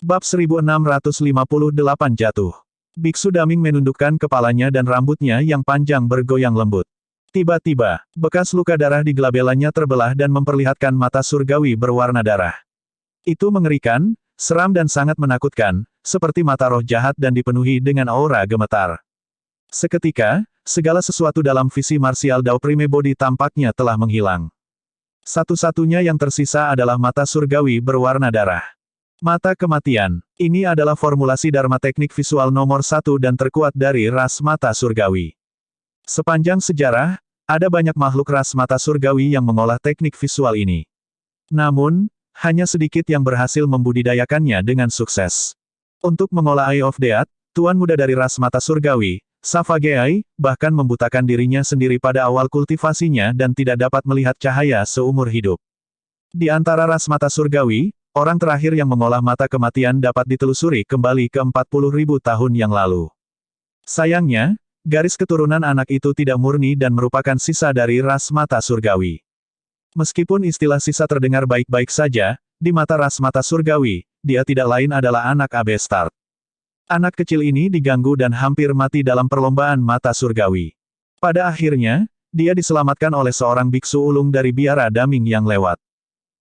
Bab 1658 jatuh. Biksu Daming menundukkan kepalanya dan rambutnya yang panjang bergoyang lembut. Tiba-tiba, bekas luka darah di gelabelannya terbelah dan memperlihatkan mata surgawi berwarna darah. Itu mengerikan, seram dan sangat menakutkan, seperti mata roh jahat dan dipenuhi dengan aura gemetar. Seketika, segala sesuatu dalam visi marsial Dao Prime Body tampaknya telah menghilang. Satu-satunya yang tersisa adalah mata surgawi berwarna darah. Mata kematian. Ini adalah formulasi Dharma teknik visual nomor 1 dan terkuat dari ras mata surgawi. Sepanjang sejarah, ada banyak makhluk ras mata surgawi yang mengolah teknik visual ini. Namun, hanya sedikit yang berhasil membudidayakannya dengan sukses. Untuk mengolah Eye of Death, tuan muda dari ras mata surgawi, Savageai, bahkan membutakan dirinya sendiri pada awal kultivasinya dan tidak dapat melihat cahaya seumur hidup. Di antara ras mata surgawi, orang terakhir yang mengolah mata kematian dapat ditelusuri kembali ke 40.000 tahun yang lalu. Sayangnya, garis keturunan anak itu tidak murni dan merupakan sisa dari ras mata surgawi. Meskipun istilah sisa terdengar baik-baik saja, di mata ras mata surgawi, dia tidak lain adalah anak Abestart. Anak kecil ini diganggu dan hampir mati dalam perlombaan mata surgawi. Pada akhirnya, dia diselamatkan oleh seorang biksu ulung dari biara Daming yang lewat.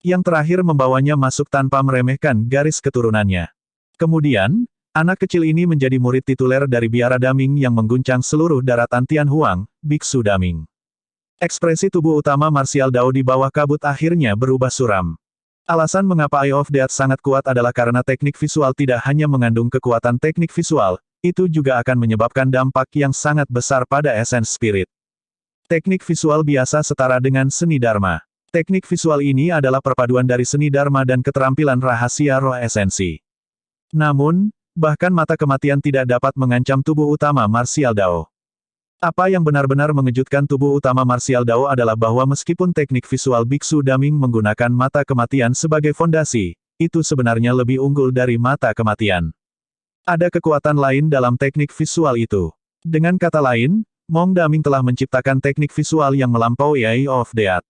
Yang terakhir membawanya masuk tanpa meremehkan garis keturunannya. Kemudian, anak kecil ini menjadi murid tituler dari biara Daming yang mengguncang seluruh daratan Tianhuang, Biksu Daming. Ekspresi tubuh utama marsial Dao di bawah kabut akhirnya berubah suram. Alasan mengapa Eye of Death sangat kuat adalah karena teknik visual tidak hanya mengandung kekuatan teknik visual, itu juga akan menyebabkan dampak yang sangat besar pada esens spirit. Teknik visual biasa setara dengan seni Dharma. Teknik visual ini adalah perpaduan dari seni Dharma dan keterampilan rahasia roh esensi. Namun, bahkan mata kematian tidak dapat mengancam tubuh utama marsial Dao. Apa yang benar-benar mengejutkan tubuh utama marsial Dao adalah bahwa meskipun teknik visual Biksu Daming menggunakan mata kematian sebagai fondasi, itu sebenarnya lebih unggul dari mata kematian. Ada kekuatan lain dalam teknik visual itu. Dengan kata lain, Mong Daming telah menciptakan teknik visual yang melampaui Eye of Death.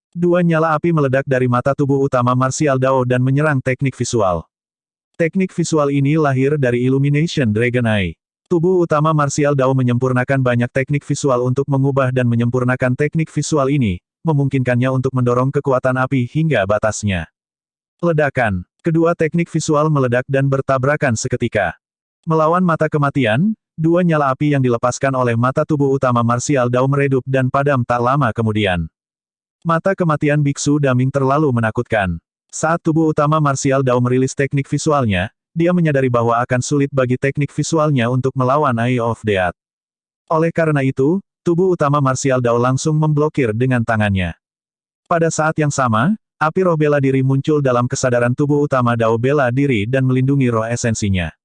Dua nyala api meledak dari mata tubuh utama marsial Dao dan menyerang teknik visual. Teknik visual ini lahir dari Illumination Dragon Eye. Tubuh utama marsial Dao menyempurnakan banyak teknik visual untuk mengubah dan menyempurnakan teknik visual ini, memungkinkannya untuk mendorong kekuatan api hingga batasnya. Ledakan. Kedua teknik visual meledak dan bertabrakan seketika. Melawan mata kematian, dua nyala api yang dilepaskan oleh mata tubuh utama marsial Dao meredup dan padam tak lama kemudian. Mata kematian Biksu Daming terlalu menakutkan. Saat tubuh utama marsial Dao merilis teknik visualnya, dia menyadari bahwa akan sulit bagi teknik visualnya untuk melawan Eye of Death. Oleh karena itu, tubuh utama marsial Dao langsung memblokir dengan tangannya. Pada saat yang sama, api roh bela diri muncul dalam kesadaran tubuh utama Dao bela diri dan melindungi roh esensinya.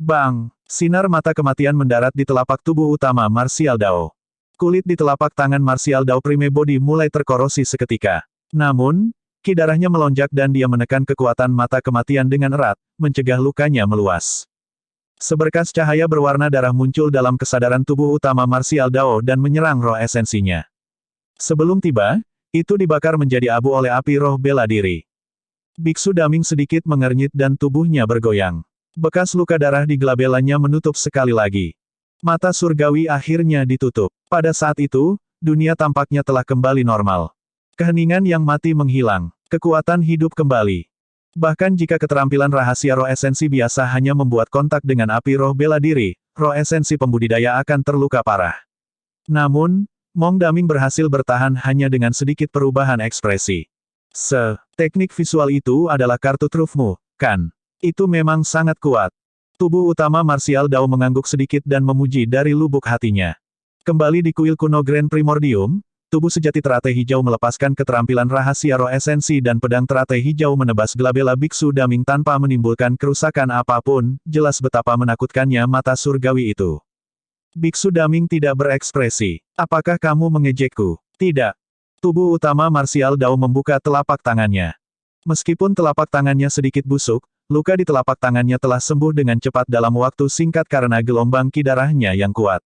Bang! Sinar mata kematian mendarat di telapak tubuh utama marsial Dao. Kulit di telapak tangan marsial Dao Prime Body mulai terkorosi seketika. Namun, ki darahnya melonjak dan dia menekan kekuatan mata kematian dengan erat, mencegah lukanya meluas. Seberkas cahaya berwarna darah muncul dalam kesadaran tubuh utama marsial Dao dan menyerang roh esensinya. Sebelum tiba, itu dibakar menjadi abu oleh api roh bela diri. Biksu Daming sedikit mengernyit dan tubuhnya bergoyang. Bekas luka darah di gelabelannya menutup sekali lagi. Mata surgawi akhirnya ditutup. Pada saat itu, dunia tampaknya telah kembali normal. Keheningan yang mati menghilang. Kekuatan hidup kembali. Bahkan jika keterampilan rahasia roh esensi biasa hanya membuat kontak dengan api roh bela diri, roh esensi pembudidaya akan terluka parah. Namun, Mong Daming berhasil bertahan hanya dengan sedikit perubahan ekspresi. Teknik visual itu adalah kartu trufmu, kan? Itu memang sangat kuat. Tubuh utama marsial Dao mengangguk sedikit dan memuji dari lubuk hatinya. Kembali di kuil kuno Grand Primordium, tubuh sejati teratai hijau melepaskan keterampilan rahasia roh esensi dan pedang teratai hijau menebas gelabela Biksu Daming tanpa menimbulkan kerusakan apapun, jelas betapa menakutkannya mata surgawi itu. Biksu Daming tidak berekspresi. Apakah kamu mengejekku? Tidak. Tubuh utama marsial Dao membuka telapak tangannya. Meskipun telapak tangannya sedikit busuk, luka di telapak tangannya telah sembuh dengan cepat dalam waktu singkat karena gelombang ki darahnya yang kuat.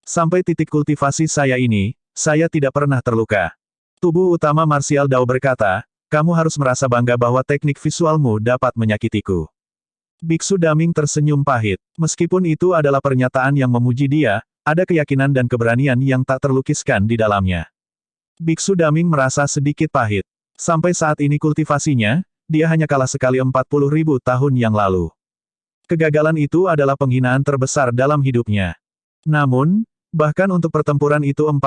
Sampai titik kultivasi saya ini, saya tidak pernah terluka. Tubuh utama marsial Dao berkata, kamu harus merasa bangga bahwa teknik visualmu dapat menyakitiku. Biksu Daming tersenyum pahit. Meskipun itu adalah pernyataan yang memuji dia, ada keyakinan dan keberanian yang tak terlukiskan di dalamnya. Biksu Daming merasa sedikit pahit. Sampai saat ini kultivasinya, dia hanya kalah sekali 40.000 tahun yang lalu. Kegagalan itu adalah penghinaan terbesar dalam hidupnya. Namun, bahkan untuk pertempuran itu 40.000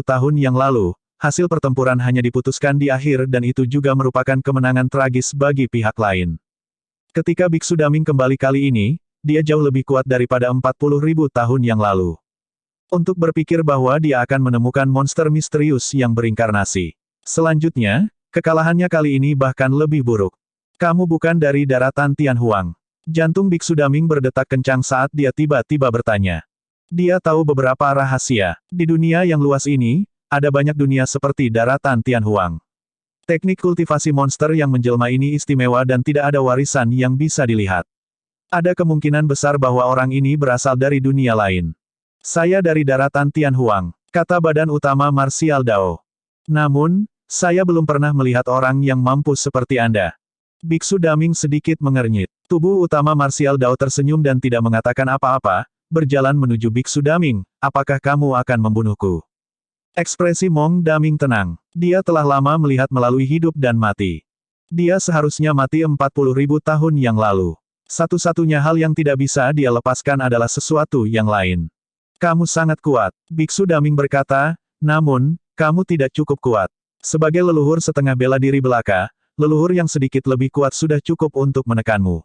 tahun yang lalu, hasil pertempuran hanya diputuskan di akhir dan itu juga merupakan kemenangan tragis bagi pihak lain. Ketika Biksu Daming kembali kali ini, dia jauh lebih kuat daripada 40.000 tahun yang lalu. Untuk berpikir bahwa dia akan menemukan monster misterius yang berinkarnasi. Selanjutnya, kekalahannya kali ini bahkan lebih buruk. Kamu bukan dari daratan Tianhuang. Jantung Biksu Daming berdetak kencang saat dia tiba-tiba bertanya. Dia tahu beberapa rahasia. Di dunia yang luas ini, ada banyak dunia seperti daratan Tianhuang. Teknik kultivasi monster yang menjelma ini istimewa dan tidak ada warisan yang bisa dilihat. Ada kemungkinan besar bahwa orang ini berasal dari dunia lain. Saya dari daratan Tianhuang, kata badan utama Martial Dao. Namun, saya belum pernah melihat orang yang mampu seperti Anda. Biksu Daming sedikit mengernyit. Tubuh utama Martial Dao tersenyum dan tidak mengatakan apa-apa, berjalan menuju Biksu Daming, apakah kamu akan membunuhku? Ekspresi Mong Daming tenang. Dia telah lama melihat melalui hidup dan mati. Dia seharusnya mati 40.000 tahun yang lalu. Satu-satunya hal yang tidak bisa dia lepaskan adalah sesuatu yang lain. Kamu sangat kuat, Biksu Daming berkata, namun, kamu tidak cukup kuat. Sebagai leluhur setengah bela diri belaka, leluhur yang sedikit lebih kuat sudah cukup untuk menekanmu.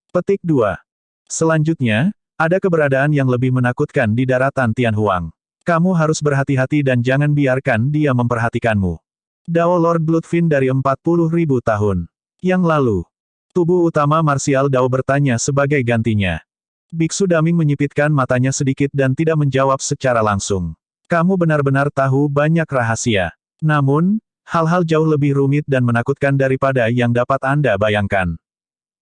Petik 2. Selanjutnya, ada keberadaan yang lebih menakutkan di daratan Tianhuang. Kamu harus berhati-hati dan jangan biarkan dia memperhatikanmu. Dao Lord Bloodfin dari 40.000 tahun yang lalu. Tubuh utama Martial Dao bertanya sebagai gantinya. Biksu Daming menyipitkan matanya sedikit dan tidak menjawab secara langsung. Kamu benar-benar tahu banyak rahasia. Namun, hal-hal jauh lebih rumit dan menakutkan daripada yang dapat Anda bayangkan.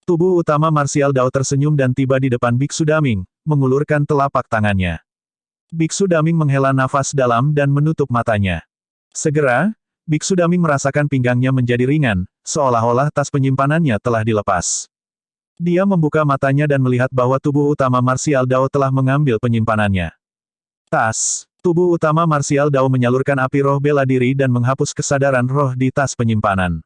Tubuh utama Martial Dao tersenyum dan tiba di depan Biksu Daming, mengulurkan telapak tangannya. Biksu Daming menghela nafas dalam dan menutup matanya. Segera, Biksu Daming merasakan pinggangnya menjadi ringan, seolah-olah tas penyimpanannya telah dilepas. Dia membuka matanya dan melihat bahwa tubuh utama Martial Dao telah mengambil penyimpanannya. Tas. Tubuh utama Martial Dao menyalurkan api roh bela diri dan menghapus kesadaran roh di tas penyimpanan.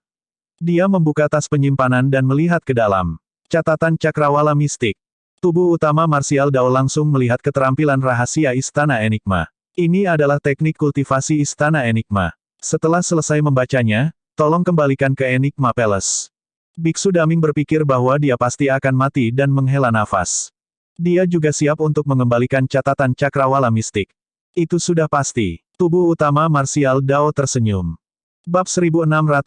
Dia membuka tas penyimpanan dan melihat ke dalam. Catatan Cakrawala Mistik. Tubuh utama Martial Dao langsung melihat keterampilan rahasia Istana Enigma. Ini adalah teknik kultivasi Istana Enigma. Setelah selesai membacanya, tolong kembalikan ke Enigma Palace. Biksu Daming berpikir bahwa dia pasti akan mati dan menghela nafas. Dia juga siap untuk mengembalikan catatan Cakrawala Mistik. Itu sudah pasti. Tubuh utama Martial Dao tersenyum. Bab 1659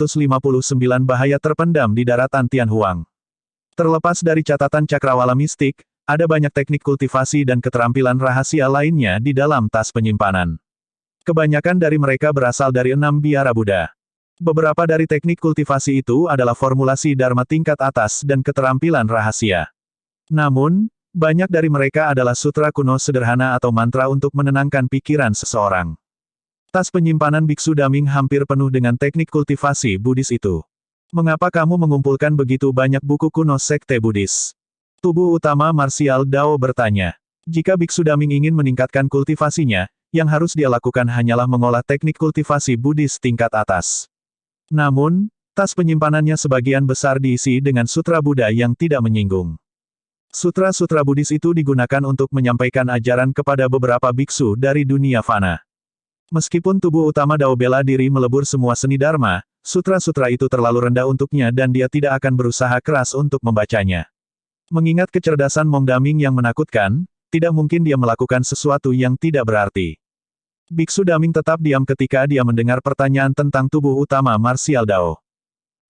Bahaya terpendam di daratan Tianhuang. Terlepas dari catatan Cakrawala Mistik, ada banyak teknik kultivasi dan keterampilan rahasia lainnya di dalam tas penyimpanan. Kebanyakan dari mereka berasal dari 6 biara Buddha. Beberapa dari teknik kultivasi itu adalah formulasi Dharma tingkat atas dan keterampilan rahasia. Namun, banyak dari mereka adalah sutra kuno sederhana atau mantra untuk menenangkan pikiran seseorang. Tas penyimpanan Biksu Daming hampir penuh dengan teknik kultivasi Buddhis itu. Mengapa kamu mengumpulkan begitu banyak buku kuno sekte Buddhis? Tubuh utama Martial Dao bertanya. Jika Biksu Daming ingin meningkatkan kultivasinya, yang harus dia lakukan hanyalah mengolah teknik kultivasi Buddhis tingkat atas. Namun, tas penyimpanannya sebagian besar diisi dengan sutra Buddha yang tidak menyinggung. Sutra-sutra Buddhis itu digunakan untuk menyampaikan ajaran kepada beberapa biksu dari dunia fana. Meskipun tubuh utama Dao bela diri melebur semua seni Dharma, sutra-sutra itu terlalu rendah untuknya dan dia tidak akan berusaha keras untuk membacanya. Mengingat kecerdasan Mong Daming yang menakutkan, tidak mungkin dia melakukan sesuatu yang tidak berarti. Biksu Daming tetap diam ketika dia mendengar pertanyaan tentang tubuh utama Martial Dao.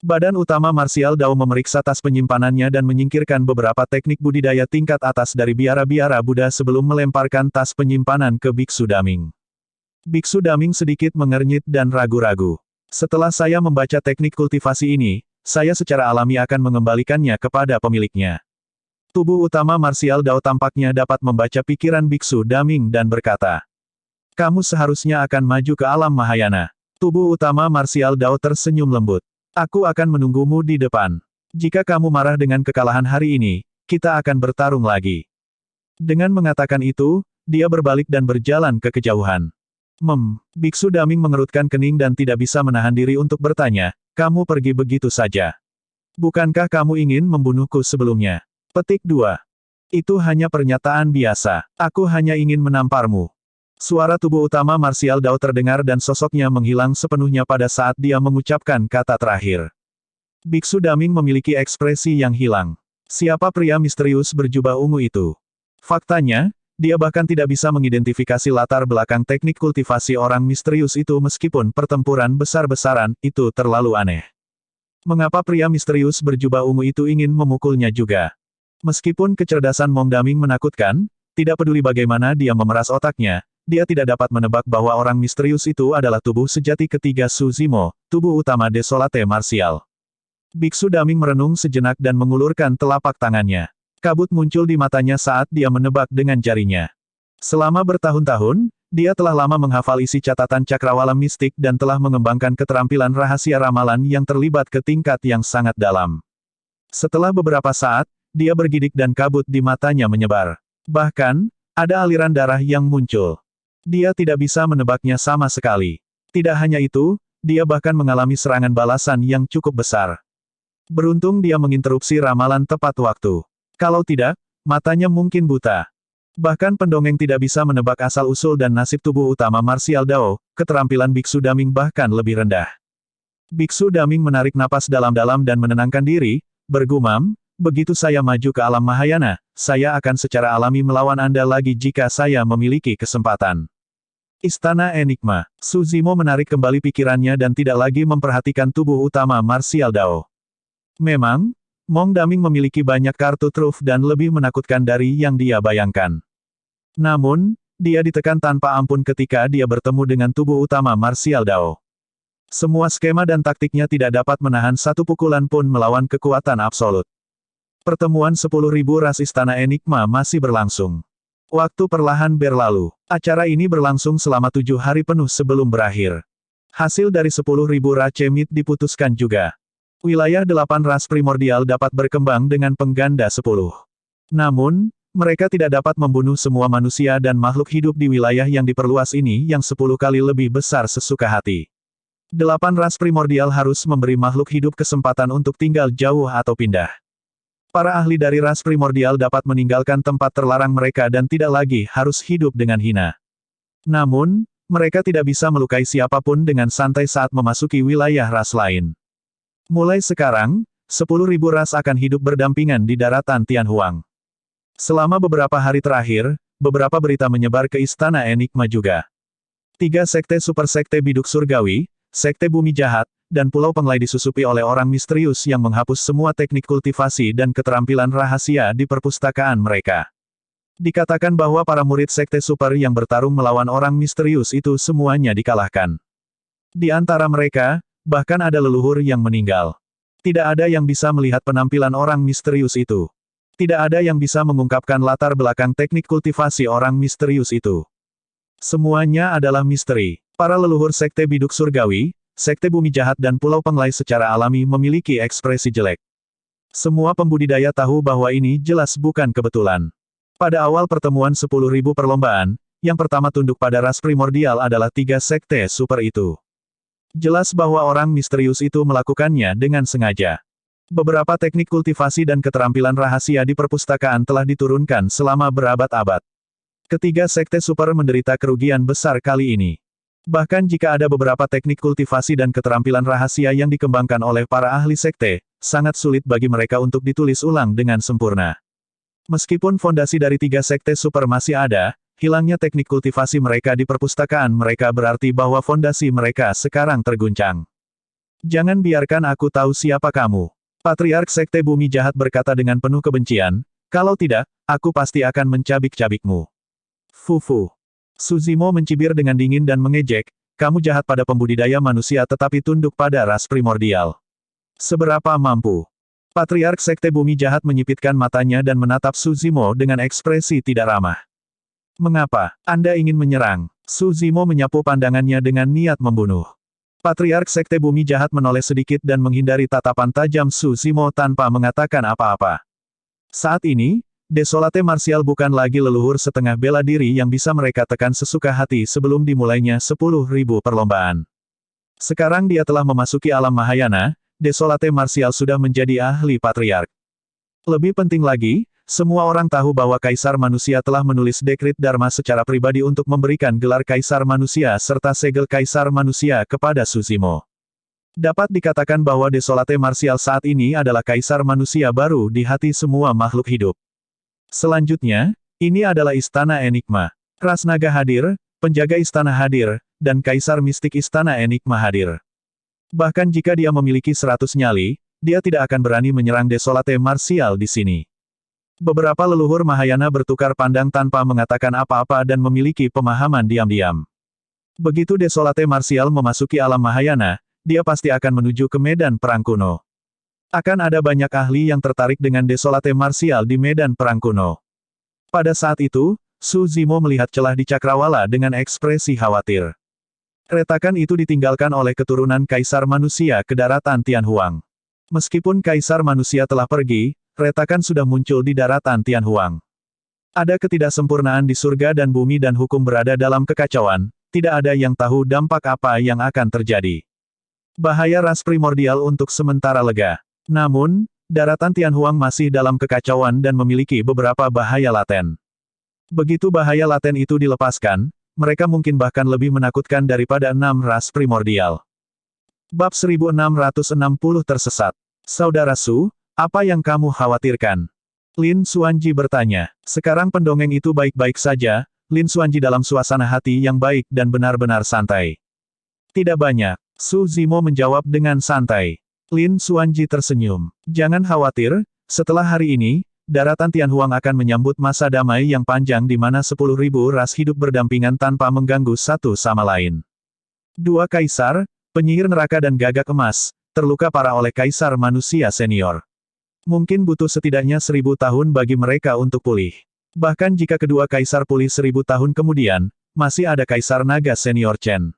Badan utama Martial Dao memeriksa tas penyimpanannya dan menyingkirkan beberapa teknik budidaya tingkat atas dari biara-biara Buddha sebelum melemparkan tas penyimpanan ke Biksu Daming. Biksu Daming sedikit mengernyit dan ragu-ragu. Setelah saya membaca teknik kultivasi ini, saya secara alami akan mengembalikannya kepada pemiliknya. Tubuh utama Martial Dao tampaknya dapat membaca pikiran Biksu Daming dan berkata, kamu seharusnya akan maju ke alam Mahayana. Tubuh utama Martial Dao tersenyum lembut. Aku akan menunggumu di depan. Jika kamu marah dengan kekalahan hari ini, kita akan bertarung lagi. Dengan mengatakan itu, dia berbalik dan berjalan ke kejauhan. Biksu Daming mengerutkan kening dan tidak bisa menahan diri untuk bertanya, kamu pergi begitu saja. Bukankah kamu ingin membunuhku sebelumnya? Petik 2. Itu hanya pernyataan biasa. Aku hanya ingin menamparmu. Suara tubuh utama Martial Dao terdengar dan sosoknya menghilang sepenuhnya pada saat dia mengucapkan kata terakhir. Biksu Daming memiliki ekspresi yang hilang. Siapa pria misterius berjubah ungu itu? Faktanya, dia bahkan tidak bisa mengidentifikasi latar belakang teknik kultivasi orang misterius itu meskipun pertempuran besar-besaran, itu terlalu aneh. Mengapa pria misterius berjubah ungu itu ingin memukulnya juga? Meskipun kecerdasan Mong Daming menakutkan, tidak peduli bagaimana dia memeras otaknya, dia tidak dapat menebak bahwa orang misterius itu adalah tubuh sejati ketiga Su Zimo, tubuh utama Desolate Martial. Biksu Daming merenung sejenak dan mengulurkan telapak tangannya. Kabut muncul di matanya saat dia menebak dengan jarinya. Selama bertahun-tahun, dia telah lama menghafal isi catatan cakrawala mistik dan telah mengembangkan keterampilan rahasia ramalan yang terlibat ke tingkat yang sangat dalam. Setelah beberapa saat, dia bergidik dan kabut di matanya menyebar. Bahkan, ada aliran darah yang muncul. Dia tidak bisa menebaknya sama sekali. Tidak hanya itu, dia bahkan mengalami serangan balasan yang cukup besar. Beruntung dia menginterupsi ramalan tepat waktu. Kalau tidak, matanya mungkin buta. Bahkan pendongeng tidak bisa menebak asal-usul dan nasib tubuh utama Martial Dao, keterampilan Biksu Daming bahkan lebih rendah. Biksu Daming menarik napas dalam-dalam dan menenangkan diri, bergumam, begitu saya maju ke alam Mahayana, saya akan secara alami melawan Anda lagi jika saya memiliki kesempatan. Istana Enigma. Su Zimo menarik kembali pikirannya dan tidak lagi memperhatikan tubuh utama Martial Dao. Memang, Mong Daming memiliki banyak kartu truf dan lebih menakutkan dari yang dia bayangkan. Namun, dia ditekan tanpa ampun ketika dia bertemu dengan tubuh utama Martial Dao. Semua skema dan taktiknya tidak dapat menahan satu pukulan pun melawan kekuatan absolut. Pertemuan 10.000 ras Istana Enigma masih berlangsung. Waktu perlahan berlalu. Acara ini berlangsung selama 7 hari penuh sebelum berakhir. Hasil dari 10.000 racemit diputuskan juga. Wilayah 8 ras primordial dapat berkembang dengan pengganda 10. Namun, mereka tidak dapat membunuh semua manusia dan makhluk hidup di wilayah yang diperluas ini yang 10 kali lebih besar sesuka hati. 8 ras primordial harus memberi makhluk hidup kesempatan untuk tinggal jauh atau pindah. Para ahli dari ras primordial dapat meninggalkan tempat terlarang mereka dan tidak lagi harus hidup dengan hina. Namun, mereka tidak bisa melukai siapapun dengan santai saat memasuki wilayah ras lain. Mulai sekarang, 10.000 ras akan hidup berdampingan di daratan Tianhuang. Selama beberapa hari terakhir, beberapa berita menyebar ke Istana Enigma juga. 3 sekte super sekte biduk surgawi, sekte bumi jahat, dan pulau penglai disusupi oleh orang misterius yang menghapus semua teknik kultivasi dan keterampilan rahasia di perpustakaan mereka. Dikatakan bahwa para murid sekte super yang bertarung melawan orang misterius itu semuanya dikalahkan. Di antara mereka, bahkan ada leluhur yang meninggal. Tidak ada yang bisa melihat penampilan orang misterius itu. Tidak ada yang bisa mengungkapkan latar belakang teknik kultivasi orang misterius itu. Semuanya adalah misteri. Para leluhur sekte biduk surgawi, sekte bumi jahat dan pulau penglai secara alami memiliki ekspresi jelek. Semua pembudidaya tahu bahwa ini jelas bukan kebetulan. Pada awal pertemuan 10.000 perlombaan, yang pertama tunduk pada ras primordial adalah 3 sekte super itu. Jelas bahwa orang misterius itu melakukannya dengan sengaja. Beberapa teknik kultivasi dan keterampilan rahasia di perpustakaan telah diturunkan selama berabad-abad. Ketiga sekte super menderita kerugian besar kali ini. Bahkan jika ada beberapa teknik kultivasi dan keterampilan rahasia yang dikembangkan oleh para ahli sekte, sangat sulit bagi mereka untuk ditulis ulang dengan sempurna. Meskipun fondasi dari 3 sekte super masih ada, hilangnya teknik kultivasi mereka di perpustakaan mereka berarti bahwa fondasi mereka sekarang terguncang. Jangan biarkan aku tahu siapa kamu. Patriark Sekte Bumi Jahat berkata dengan penuh kebencian, kalau tidak, aku pasti akan mencabik-cabikmu. Fufu. Su Zimo mencibir dengan dingin dan mengejek, kamu jahat pada pembudidaya manusia tetapi tunduk pada ras primordial. Seberapa mampu? Patriark Sekte Bumi Jahat menyipitkan matanya dan menatap Su Zimo dengan ekspresi tidak ramah. Mengapa Anda ingin menyerang? Su Zimo menyapu pandangannya dengan niat membunuh. Patriark Sekte Bumi Jahat menoleh sedikit dan menghindari tatapan tajam Su Zimo tanpa mengatakan apa-apa. Saat ini, Desolate Martial bukan lagi leluhur setengah bela diri yang bisa mereka tekan sesuka hati sebelum dimulainya 10.000 perlombaan. Sekarang dia telah memasuki alam Mahayana, Desolate Martial sudah menjadi ahli patriark. Lebih penting lagi, semua orang tahu bahwa Kaisar Manusia telah menulis dekrit Dharma secara pribadi untuk memberikan gelar Kaisar Manusia serta segel Kaisar Manusia kepada Suzimo. Dapat dikatakan bahwa Desolate Martial saat ini adalah Kaisar Manusia baru di hati semua makhluk hidup. Selanjutnya, ini adalah Istana Enigma. Ras Naga hadir, penjaga istana hadir, dan Kaisar Mistik Istana Enigma hadir. Bahkan jika dia memiliki 100 nyali, dia tidak akan berani menyerang Desolate Martial di sini. Beberapa leluhur Mahayana bertukar pandang tanpa mengatakan apa-apa dan memiliki pemahaman diam-diam. Begitu Desolate Martial memasuki alam Mahayana, dia pasti akan menuju ke medan perang kuno. Akan ada banyak ahli yang tertarik dengan Desolate Martial di medan perang kuno. Pada saat itu, Suzimo melihat celah di cakrawala dengan ekspresi khawatir. Retakan itu ditinggalkan oleh keturunan Kaisar Manusia ke daratan Tianhuang. Meskipun Kaisar Manusia telah pergi, retakan sudah muncul di daratan Tianhuang. Ada ketidaksempurnaan di surga dan bumi dan hukum berada dalam kekacauan, tidak ada yang tahu dampak apa yang akan terjadi. Bahaya ras primordial untuk sementara lega. Namun, daratan Tianhuang masih dalam kekacauan dan memiliki beberapa bahaya laten. Begitu bahaya laten itu dilepaskan, mereka mungkin bahkan lebih menakutkan daripada 6 ras primordial. Bab 1660 tersesat. Saudara Su, apa yang kamu khawatirkan? Lin Xuanji bertanya. Sekarang pendongeng itu baik-baik saja, Lin Xuanji dalam suasana hati yang baik dan benar-benar santai. Tidak banyak, Su Zimo menjawab dengan santai. Lin Xuanji tersenyum. Jangan khawatir, setelah hari ini, daratan Tianhuang akan menyambut masa damai yang panjang di mana 10.000 ras hidup berdampingan tanpa mengganggu satu sama lain. Dua kaisar, penyihir neraka dan gagak emas, terluka parah oleh Kaisar Manusia Senior. Mungkin butuh setidaknya 1.000 tahun bagi mereka untuk pulih. Bahkan jika kedua kaisar pulih 1.000 tahun kemudian, masih ada Kaisar Naga Senior Chen.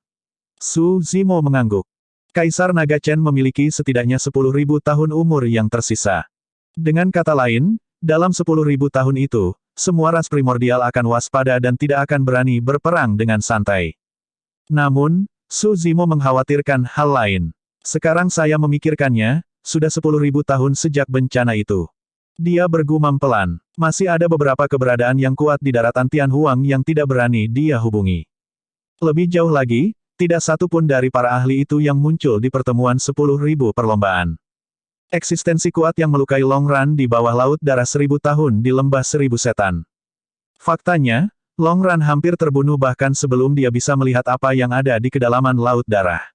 Su Zimo mengangguk. Kaisar Naga Chen memiliki setidaknya 10.000 tahun umur yang tersisa. Dengan kata lain, dalam 10.000 tahun itu, semua ras primordial akan waspada dan tidak akan berani berperang dengan santai. Namun, Su Zimo mengkhawatirkan hal lain. Sekarang saya memikirkannya, sudah 10.000 tahun sejak bencana itu. Dia bergumam pelan. Masih ada beberapa keberadaan yang kuat di daratan Tianhuang yang tidak berani dia hubungi. Lebih jauh lagi, tidak satu pun dari para ahli itu yang muncul di pertemuan 10.000 perlombaan. Eksistensi kuat yang melukai Long Ran di bawah laut darah 1.000 tahun di lembah 1.000 setan. Faktanya, Long Ran hampir terbunuh bahkan sebelum dia bisa melihat apa yang ada di kedalaman laut darah.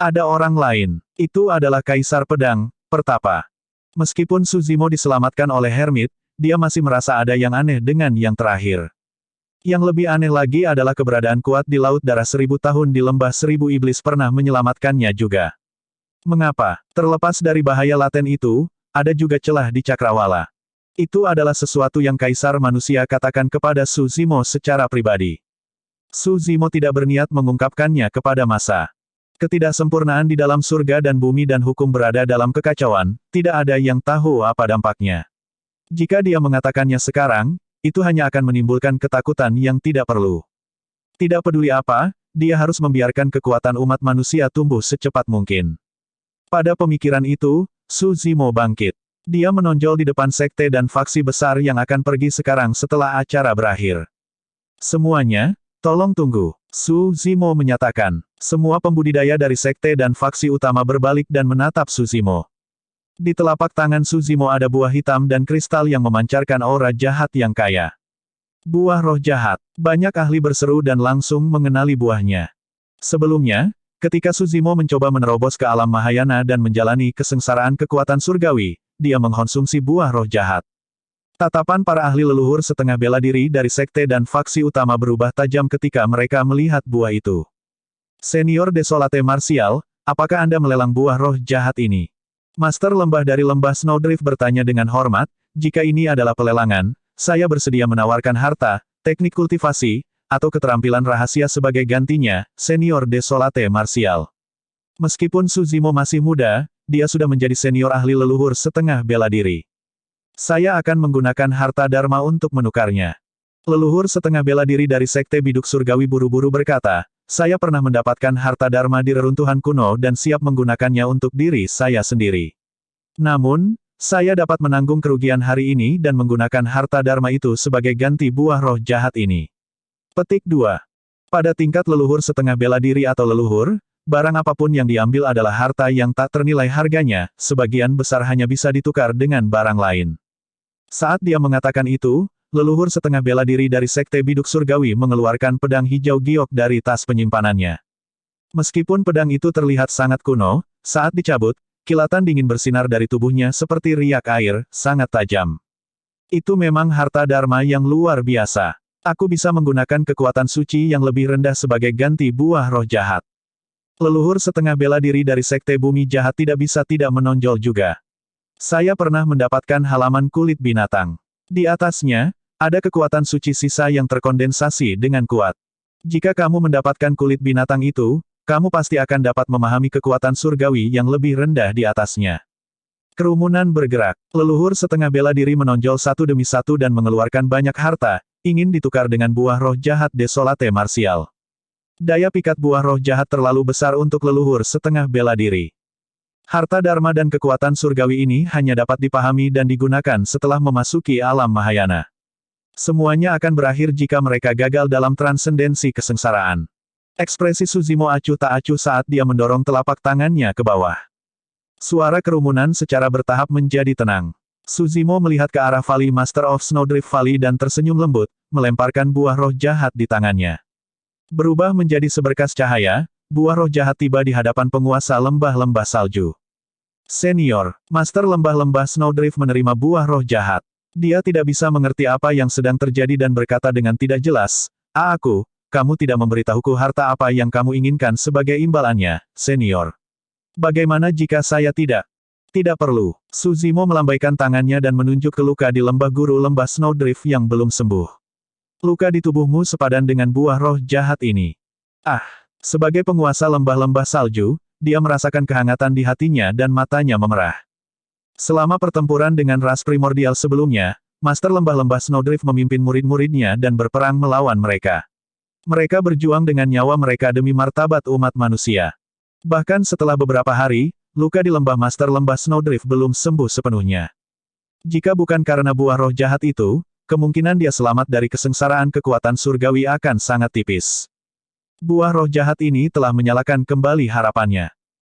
Ada orang lain. Itu adalah Kaisar Pedang, Pertapa. Meskipun Suzimo diselamatkan oleh Hermit, dia masih merasa ada yang aneh dengan yang terakhir. Yang lebih aneh lagi adalah keberadaan kuat di laut darah 1.000 tahun di lembah 1.000 iblis pernah menyelamatkannya juga. Mengapa? Terlepas dari bahaya laten itu, ada juga celah di cakrawala. Itu adalah sesuatu yang Kaisar Manusia katakan kepada Su Zimo secara pribadi. Su Zimo tidak berniat mengungkapkannya kepada massa. Ketidaksempurnaan di dalam surga dan bumi dan hukum berada dalam kekacauan, tidak ada yang tahu apa dampaknya. Jika dia mengatakannya sekarang, itu hanya akan menimbulkan ketakutan yang tidak perlu. Tidak peduli apa, dia harus membiarkan kekuatan umat manusia tumbuh secepat mungkin. Pada pemikiran itu, Su Zimo bangkit. Dia menonjol di depan sekte dan faksi besar yang akan pergi sekarang setelah acara berakhir. Semuanya, tolong tunggu. Su Zimo menyatakan. Semua pembudidaya dari sekte dan faksi utama berbalik dan menatap Su Zimo. Di telapak tangan Su Zimo ada buah hitam dan kristal yang memancarkan aura jahat yang kaya. Buah roh jahat. Banyak ahli berseru dan langsung mengenali buahnya. Sebelumnya, ketika Su Zimo mencoba menerobos ke alam Mahayana dan menjalani kesengsaraan kekuatan surgawi, dia mengkonsumsi buah roh jahat. Tatapan para ahli leluhur setengah bela diri dari sekte dan faksi utama berubah tajam ketika mereka melihat buah itu. Senior Desolate Martial, apakah Anda melelang buah roh jahat ini? Master lembah dari lembah Snowdrift bertanya dengan hormat, jika ini adalah pelelangan, saya bersedia menawarkan harta, teknik kultivasi, atau keterampilan rahasia sebagai gantinya, Senior Desolate Martial. Meskipun Su Zimo masih muda, dia sudah menjadi senior ahli leluhur setengah bela diri. Saya akan menggunakan harta dharma untuk menukarnya. Leluhur setengah bela diri dari Sekte Biduk Surgawi buru-buru berkata, saya pernah mendapatkan harta dharma di reruntuhan kuno dan siap menggunakannya untuk diri saya sendiri. Namun, saya dapat menanggung kerugian hari ini dan menggunakan harta dharma itu sebagai ganti buah roh jahat ini. Petik 2. Pada tingkat leluhur setengah bela diri atau leluhur, barang apapun yang diambil adalah harta yang tak ternilai harganya, sebagian besar hanya bisa ditukar dengan barang lain. Saat dia mengatakan itu, leluhur setengah bela diri dari Sekte Biduk Surgawi mengeluarkan pedang hijau giok dari tas penyimpanannya. Meskipun pedang itu terlihat sangat kuno, saat dicabut, kilatan dingin bersinar dari tubuhnya seperti riak air, sangat tajam. Itu memang harta dharma yang luar biasa. Aku bisa menggunakan kekuatan suci yang lebih rendah sebagai ganti buah roh jahat. Leluhur setengah bela diri dari Sekte Bumi Jahat tidak bisa tidak menonjol juga. Saya pernah mendapatkan halaman kulit binatang. Di atasnya, ada kekuatan suci sisa yang terkondensasi dengan kuat. Jika kamu mendapatkan kulit binatang itu, kamu pasti akan dapat memahami kekuatan surgawi yang lebih rendah di atasnya. Kerumunan bergerak. Leluhur setengah bela diri menonjol satu demi satu dan mengeluarkan banyak harta, ingin ditukar dengan buah roh jahat Desolate Martial. Daya pikat buah roh jahat terlalu besar untuk leluhur setengah bela diri. Harta dharma dan kekuatan surgawi ini hanya dapat dipahami dan digunakan setelah memasuki alam Mahayana. Semuanya akan berakhir jika mereka gagal dalam transendensi kesengsaraan. Ekspresi Suzimo acuh tak acuh saat dia mendorong telapak tangannya ke bawah. Suara kerumunan secara bertahap menjadi tenang. Suzimo melihat ke arah Valley Master of Snowdrift Valley dan tersenyum lembut, melemparkan buah roh jahat di tangannya. Berubah menjadi seberkas cahaya, buah roh jahat tiba di hadapan penguasa lembah-lembah salju. Senior, Master lembah-lembah Snowdrift menerima buah roh jahat. Dia tidak bisa mengerti apa yang sedang terjadi dan berkata dengan tidak jelas, aku, kamu tidak memberitahuku harta apa yang kamu inginkan sebagai imbalannya, senior. Bagaimana jika saya tidak? Tidak perlu. Suzimo melambaikan tangannya dan menunjuk ke luka di lembah guru lembah Snowdrift yang belum sembuh. Luka di tubuhmu sepadan dengan buah roh jahat ini. Sebagai penguasa lembah-lembah salju, dia merasakan kehangatan di hatinya dan matanya memerah. Selama pertempuran dengan ras primordial sebelumnya, Master lembah-lembah Snowdrift memimpin murid-muridnya dan berperang melawan mereka. Mereka berjuang dengan nyawa mereka demi martabat umat manusia. Bahkan setelah beberapa hari, luka di lembah Master lembah Snowdrift belum sembuh sepenuhnya. Jika bukan karena buah roh jahat itu, kemungkinan dia selamat dari kesengsaraan kekuatan surgawi akan sangat tipis. Buah roh jahat ini telah menyalakan kembali harapannya.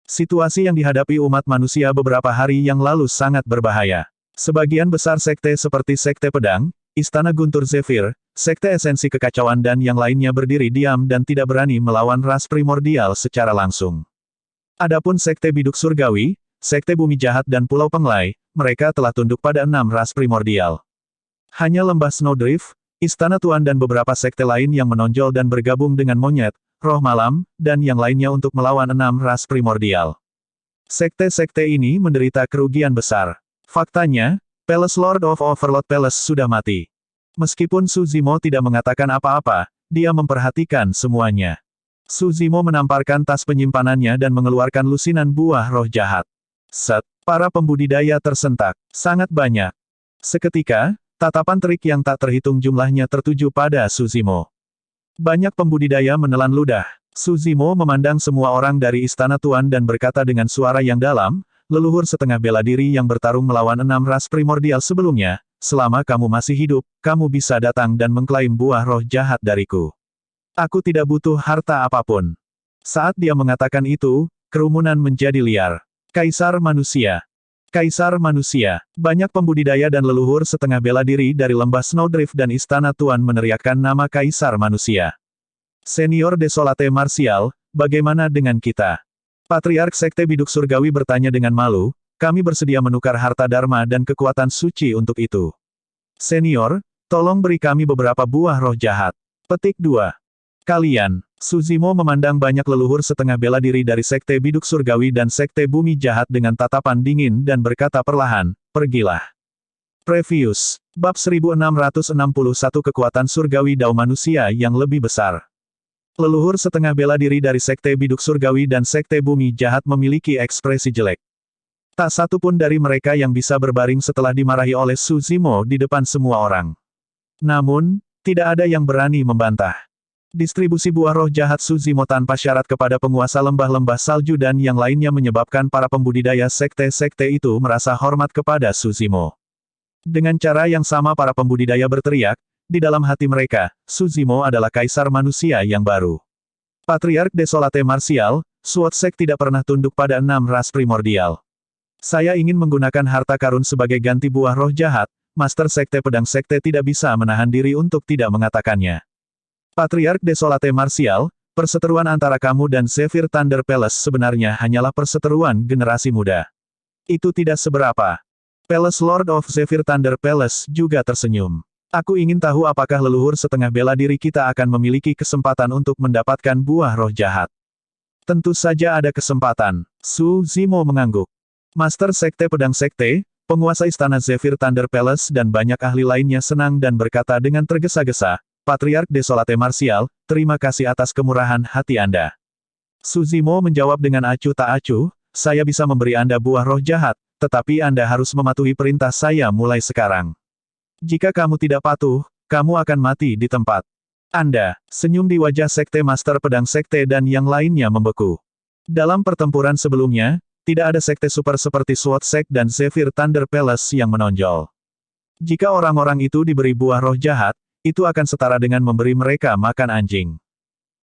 Situasi yang dihadapi umat manusia beberapa hari yang lalu sangat berbahaya. Sebagian besar sekte seperti Sekte Pedang, Istana Guntur Zephyr, Sekte Esensi Kekacauan dan yang lainnya berdiri diam dan tidak berani melawan ras primordial secara langsung. Adapun Sekte Biduk Surgawi, Sekte Bumi Jahat dan Pulau Penglai, mereka telah tunduk pada 6 ras primordial. Hanya lembah Snowdrift, Istana Tuan dan beberapa sekte lain yang menonjol dan bergabung dengan Monyet, Roh Malam, dan yang lainnya untuk melawan 6 ras primordial. Sekte-sekte ini menderita kerugian besar. Faktanya, Palace Lord of Overlord Palace sudah mati. Meskipun Suzimo tidak mengatakan apa-apa, dia memperhatikan semuanya. Suzimo menamparkan tas penyimpanannya dan mengeluarkan lusinan buah roh jahat. Para pembudidaya tersentak. Sangat banyak. Seketika, tatapan terik yang tak terhitung jumlahnya tertuju pada Suzimo. Banyak pembudidaya menelan ludah. Suzimo memandang semua orang dari Istana Tuan dan berkata dengan suara yang dalam, leluhur setengah bela diri yang bertarung melawan 6 ras primordial sebelumnya, selama kamu masih hidup, kamu bisa datang dan mengklaim buah roh jahat dariku. Aku tidak butuh harta apapun. Saat dia mengatakan itu, kerumunan menjadi liar. Kaisar manusia. Kaisar manusia. Banyak pembudidaya dan leluhur setengah bela diri dari lembah Snowdrift dan Istana Tuan meneriakkan nama Kaisar manusia. Senior Desolate Martial, bagaimana dengan kita? Patriark Sekte Biduk Surgawi bertanya dengan malu, kami bersedia menukar harta dharma dan kekuatan suci untuk itu. Senior, tolong beri kami beberapa buah roh jahat. Petik 2. Kalian, Suzimo memandang banyak leluhur setengah bela diri dari Sekte Biduk Surgawi dan Sekte Bumi Jahat dengan tatapan dingin dan berkata perlahan, pergilah. Previous, Bab 1661 Kekuatan Surgawi Dao Manusia yang lebih besar. Leluhur setengah bela diri dari Sekte Biduk Surgawi dan Sekte Bumi Jahat memiliki ekspresi jelek. Tak satu pun dari mereka yang bisa berbaring setelah dimarahi oleh Su Zimo di depan semua orang. Namun, tidak ada yang berani membantah. Distribusi buah roh jahat Su Zimo tanpa syarat kepada penguasa lembah-lembah salju dan yang lainnya menyebabkan para pembudidaya sekte-sekte itu merasa hormat kepada Su Zimo. Dengan cara yang sama para pembudidaya berteriak, di dalam hati mereka, Su Zimo adalah kaisar manusia yang baru. Patriark Desolate Martial, Sword Sect tidak pernah tunduk pada 6 ras primordial. Saya ingin menggunakan harta karun sebagai ganti buah roh jahat, Master Sekte Pedang Sekte tidak bisa menahan diri untuk tidak mengatakannya. Patriark Desolate Martial, perseteruan antara kamu dan Zephyr Thunder Palace sebenarnya hanyalah perseteruan generasi muda. Itu tidak seberapa. Palace Lord of Zephyr Thunder Palace juga tersenyum. Aku ingin tahu apakah leluhur setengah bela diri kita akan memiliki kesempatan untuk mendapatkan buah roh jahat. Tentu saja ada kesempatan. Su Zimo mengangguk. Master Sekte Pedang Sekte, penguasa Istana Zephyr Thunder Palace dan banyak ahli lainnya senang dan berkata dengan tergesa-gesa, Patriark Desolate Martial, terima kasih atas kemurahan hati Anda. Su Zimo menjawab dengan acuh tak acuh, saya bisa memberi Anda buah roh jahat, tetapi Anda harus mematuhi perintah saya mulai sekarang. Jika kamu tidak patuh, kamu akan mati di tempat. Anda, senyum di wajah Sekte Master Pedang Sekte dan yang lainnya membeku. Dalam pertempuran sebelumnya, tidak ada sekte super seperti Sword Sect dan Zephyr Thunder Palace yang menonjol. Jika orang-orang itu diberi buah roh jahat, itu akan setara dengan memberi mereka makan anjing.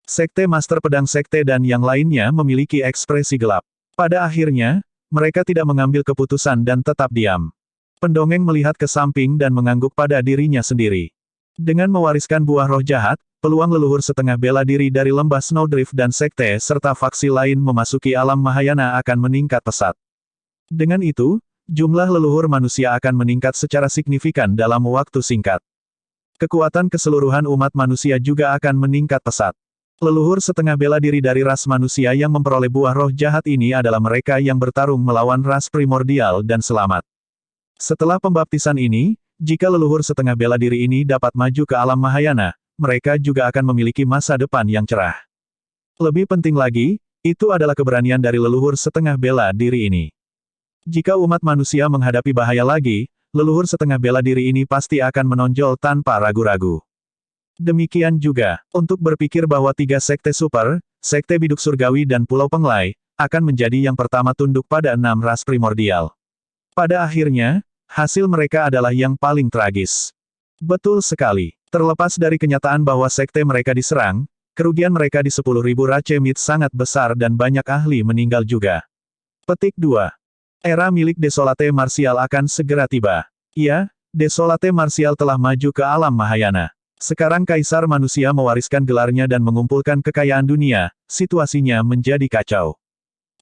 Sekte Master Pedang Sekte dan yang lainnya memiliki ekspresi gelap. Pada akhirnya, mereka tidak mengambil keputusan dan tetap diam. Pendongeng melihat ke samping dan mengangguk pada dirinya sendiri. Dengan mewariskan buah roh jahat, peluang leluhur setengah bela diri dari lembah Snowdrift dan sekte serta faksi lain memasuki alam Mahayana akan meningkat pesat. Dengan itu, jumlah leluhur manusia akan meningkat secara signifikan dalam waktu singkat. Kekuatan keseluruhan umat manusia juga akan meningkat pesat. Leluhur setengah bela diri dari ras manusia yang memperoleh buah roh jahat ini adalah mereka yang bertarung melawan ras primordial dan selamat. Setelah pembaptisan ini, jika leluhur setengah bela diri ini dapat maju ke alam Mahayana, mereka juga akan memiliki masa depan yang cerah. Lebih penting lagi, itu adalah keberanian dari leluhur setengah bela diri ini. Jika umat manusia menghadapi bahaya lagi, leluhur setengah bela diri ini pasti akan menonjol tanpa ragu-ragu. Demikian juga, untuk berpikir bahwa 3 sekte super, sekte biduk surgawi dan pulau Penglai, akan menjadi yang pertama tunduk pada 6 ras primordial. Pada akhirnya, hasil mereka adalah yang paling tragis. Betul sekali. Terlepas dari kenyataan bahwa sekte mereka diserang, kerugian mereka di 10.000 racemit sangat besar dan banyak ahli meninggal juga. Petik 2. Era milik Desolate Martial akan segera tiba. Ya, Desolate Martial telah maju ke alam Mahayana. Sekarang Kaisar Manusia mewariskan gelarnya dan mengumpulkan kekayaan dunia, situasinya menjadi kacau.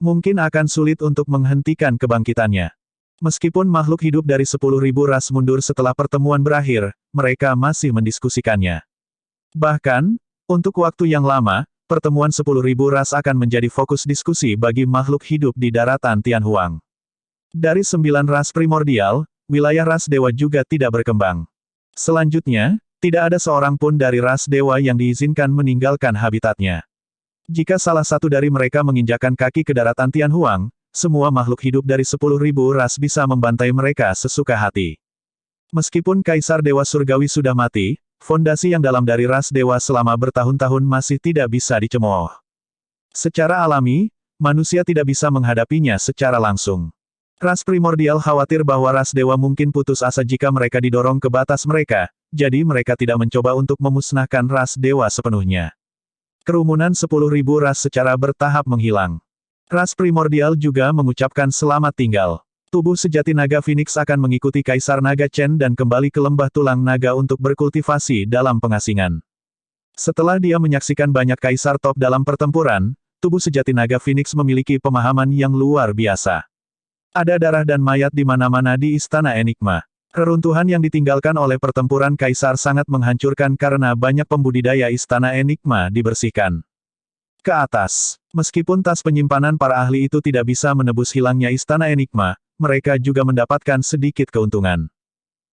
Mungkin akan sulit untuk menghentikan kebangkitannya. Meskipun makhluk hidup dari 10.000 ras mundur setelah pertemuan berakhir, mereka masih mendiskusikannya. Bahkan, untuk waktu yang lama, pertemuan 10.000 ras akan menjadi fokus diskusi bagi makhluk hidup di daratan Tianhuang. Dari 9 ras primordial, wilayah ras dewa juga tidak berkembang. Selanjutnya, tidak ada seorang pun dari ras dewa yang diizinkan meninggalkan habitatnya. Jika salah satu dari mereka menginjakan kaki ke daratan Tianhuang, semua makhluk hidup dari 10.000 ras bisa membantai mereka sesuka hati. Meskipun Kaisar Dewa Surgawi sudah mati, fondasi yang dalam dari ras dewa selama bertahun-tahun masih tidak bisa dicemooh. Secara alami, manusia tidak bisa menghadapinya secara langsung. Ras primordial khawatir bahwa ras dewa mungkin putus asa jika mereka didorong ke batas mereka, jadi mereka tidak mencoba untuk memusnahkan ras dewa sepenuhnya. Kerumunan 10.000 ras secara bertahap menghilang. Ras primordial juga mengucapkan selamat tinggal. Tubuh sejati naga Phoenix akan mengikuti Kaisar Naga Chen dan kembali ke lembah tulang naga untuk berkultivasi dalam pengasingan. Setelah dia menyaksikan banyak kaisar top dalam pertempuran, tubuh sejati naga Phoenix memiliki pemahaman yang luar biasa. Ada darah dan mayat di mana-mana di Istana Enigma. Reruntuhan yang ditinggalkan oleh pertempuran kaisar sangat menghancurkan karena banyak pembudidaya Istana Enigma dibersihkan. Ke atas. Meskipun tas penyimpanan para ahli itu tidak bisa menebus hilangnya Istana Enigma, mereka juga mendapatkan sedikit keuntungan.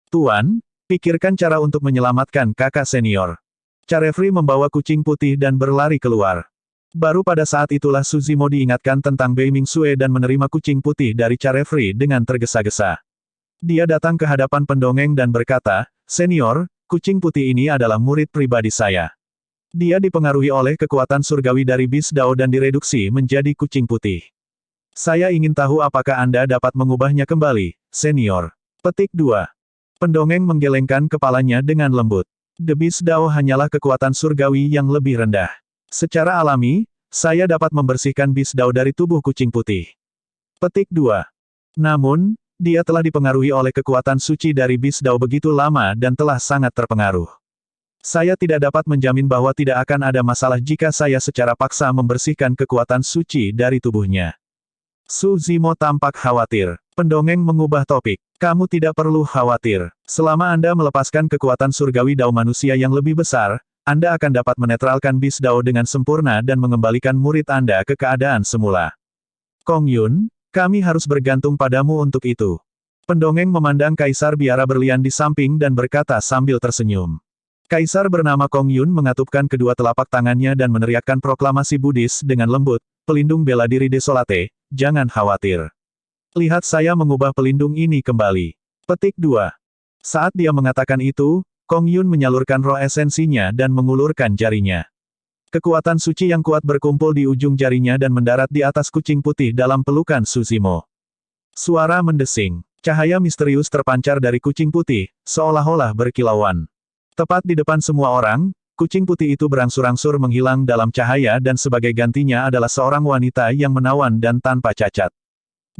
Tuan, pikirkan cara untuk menyelamatkan kakak senior. Carefree membawa kucing putih dan berlari keluar. Baru pada saat itulah Suzimo diingatkan tentang Bei Mingsue dan menerima kucing putih dari Carefree dengan tergesa-gesa. Dia datang ke hadapan pendongeng dan berkata, "Senior, kucing putih ini adalah murid pribadi saya. Dia dipengaruhi oleh kekuatan surgawi dari Beast Dao dan direduksi menjadi kucing putih. Saya ingin tahu apakah Anda dapat mengubahnya kembali, senior." Petik 2. Pendongeng menggelengkan kepalanya dengan lembut. The Beast Dao hanyalah kekuatan surgawi yang lebih rendah. Secara alami, saya dapat membersihkan Beast Dao dari tubuh kucing putih. Petik 2. Namun, dia telah dipengaruhi oleh kekuatan suci dari Beast Dao begitu lama dan telah sangat terpengaruh. Saya tidak dapat menjamin bahwa tidak akan ada masalah jika saya secara paksa membersihkan kekuatan suci dari tubuhnya. Suzimo tampak khawatir. Pendongeng mengubah topik. Kamu tidak perlu khawatir. Selama Anda melepaskan kekuatan surgawi Dao manusia yang lebih besar, Anda akan dapat menetralkan Beast Dao dengan sempurna dan mengembalikan murid Anda ke keadaan semula. Kong Yun, kami harus bergantung padamu untuk itu. Pendongeng memandang Kaisar Biara berlian di samping dan berkata sambil tersenyum. Kaisar bernama Kong Yun mengatupkan kedua telapak tangannya dan meneriakkan proklamasi Buddhis dengan lembut, "Pelindung bela diri Desolate, jangan khawatir. Lihat saya mengubah pelindung ini kembali." Petik 2. Saat dia mengatakan itu, Kong Yun menyalurkan roh esensinya dan mengulurkan jarinya. Kekuatan suci yang kuat berkumpul di ujung jarinya dan mendarat di atas kucing putih dalam pelukan Suzimo. Suara mendesing. Cahaya misterius terpancar dari kucing putih, seolah-olah berkilauan. Tepat di depan semua orang, kucing putih itu berangsur-angsur menghilang dalam cahaya dan sebagai gantinya adalah seorang wanita yang menawan dan tanpa cacat.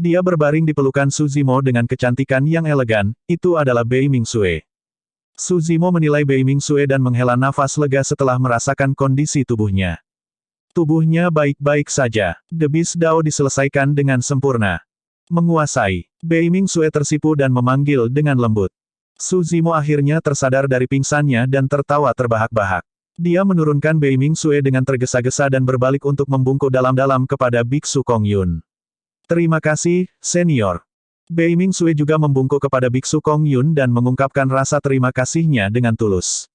Dia berbaring di pelukan Suzimo dengan kecantikan yang elegan, itu adalah Bei Mingsue. Suzimo menilai Bei Mingsue dan menghela nafas lega setelah merasakan kondisi tubuhnya. Tubuhnya baik-baik saja. The Beast Dao diselesaikan dengan sempurna. Menguasai. Bei Mingsue tersipu dan memanggil dengan lembut. Suzimo akhirnya tersadar dari pingsannya dan tertawa terbahak-bahak. Dia menurunkan Bei Mingsue dengan tergesa-gesa dan berbalik untuk membungkuk dalam-dalam kepada Biksu Kong Yun. "Terima kasih, senior." Bei Mingsue juga membungkuk kepada Biksu Kong Yun dan mengungkapkan rasa terima kasihnya dengan tulus.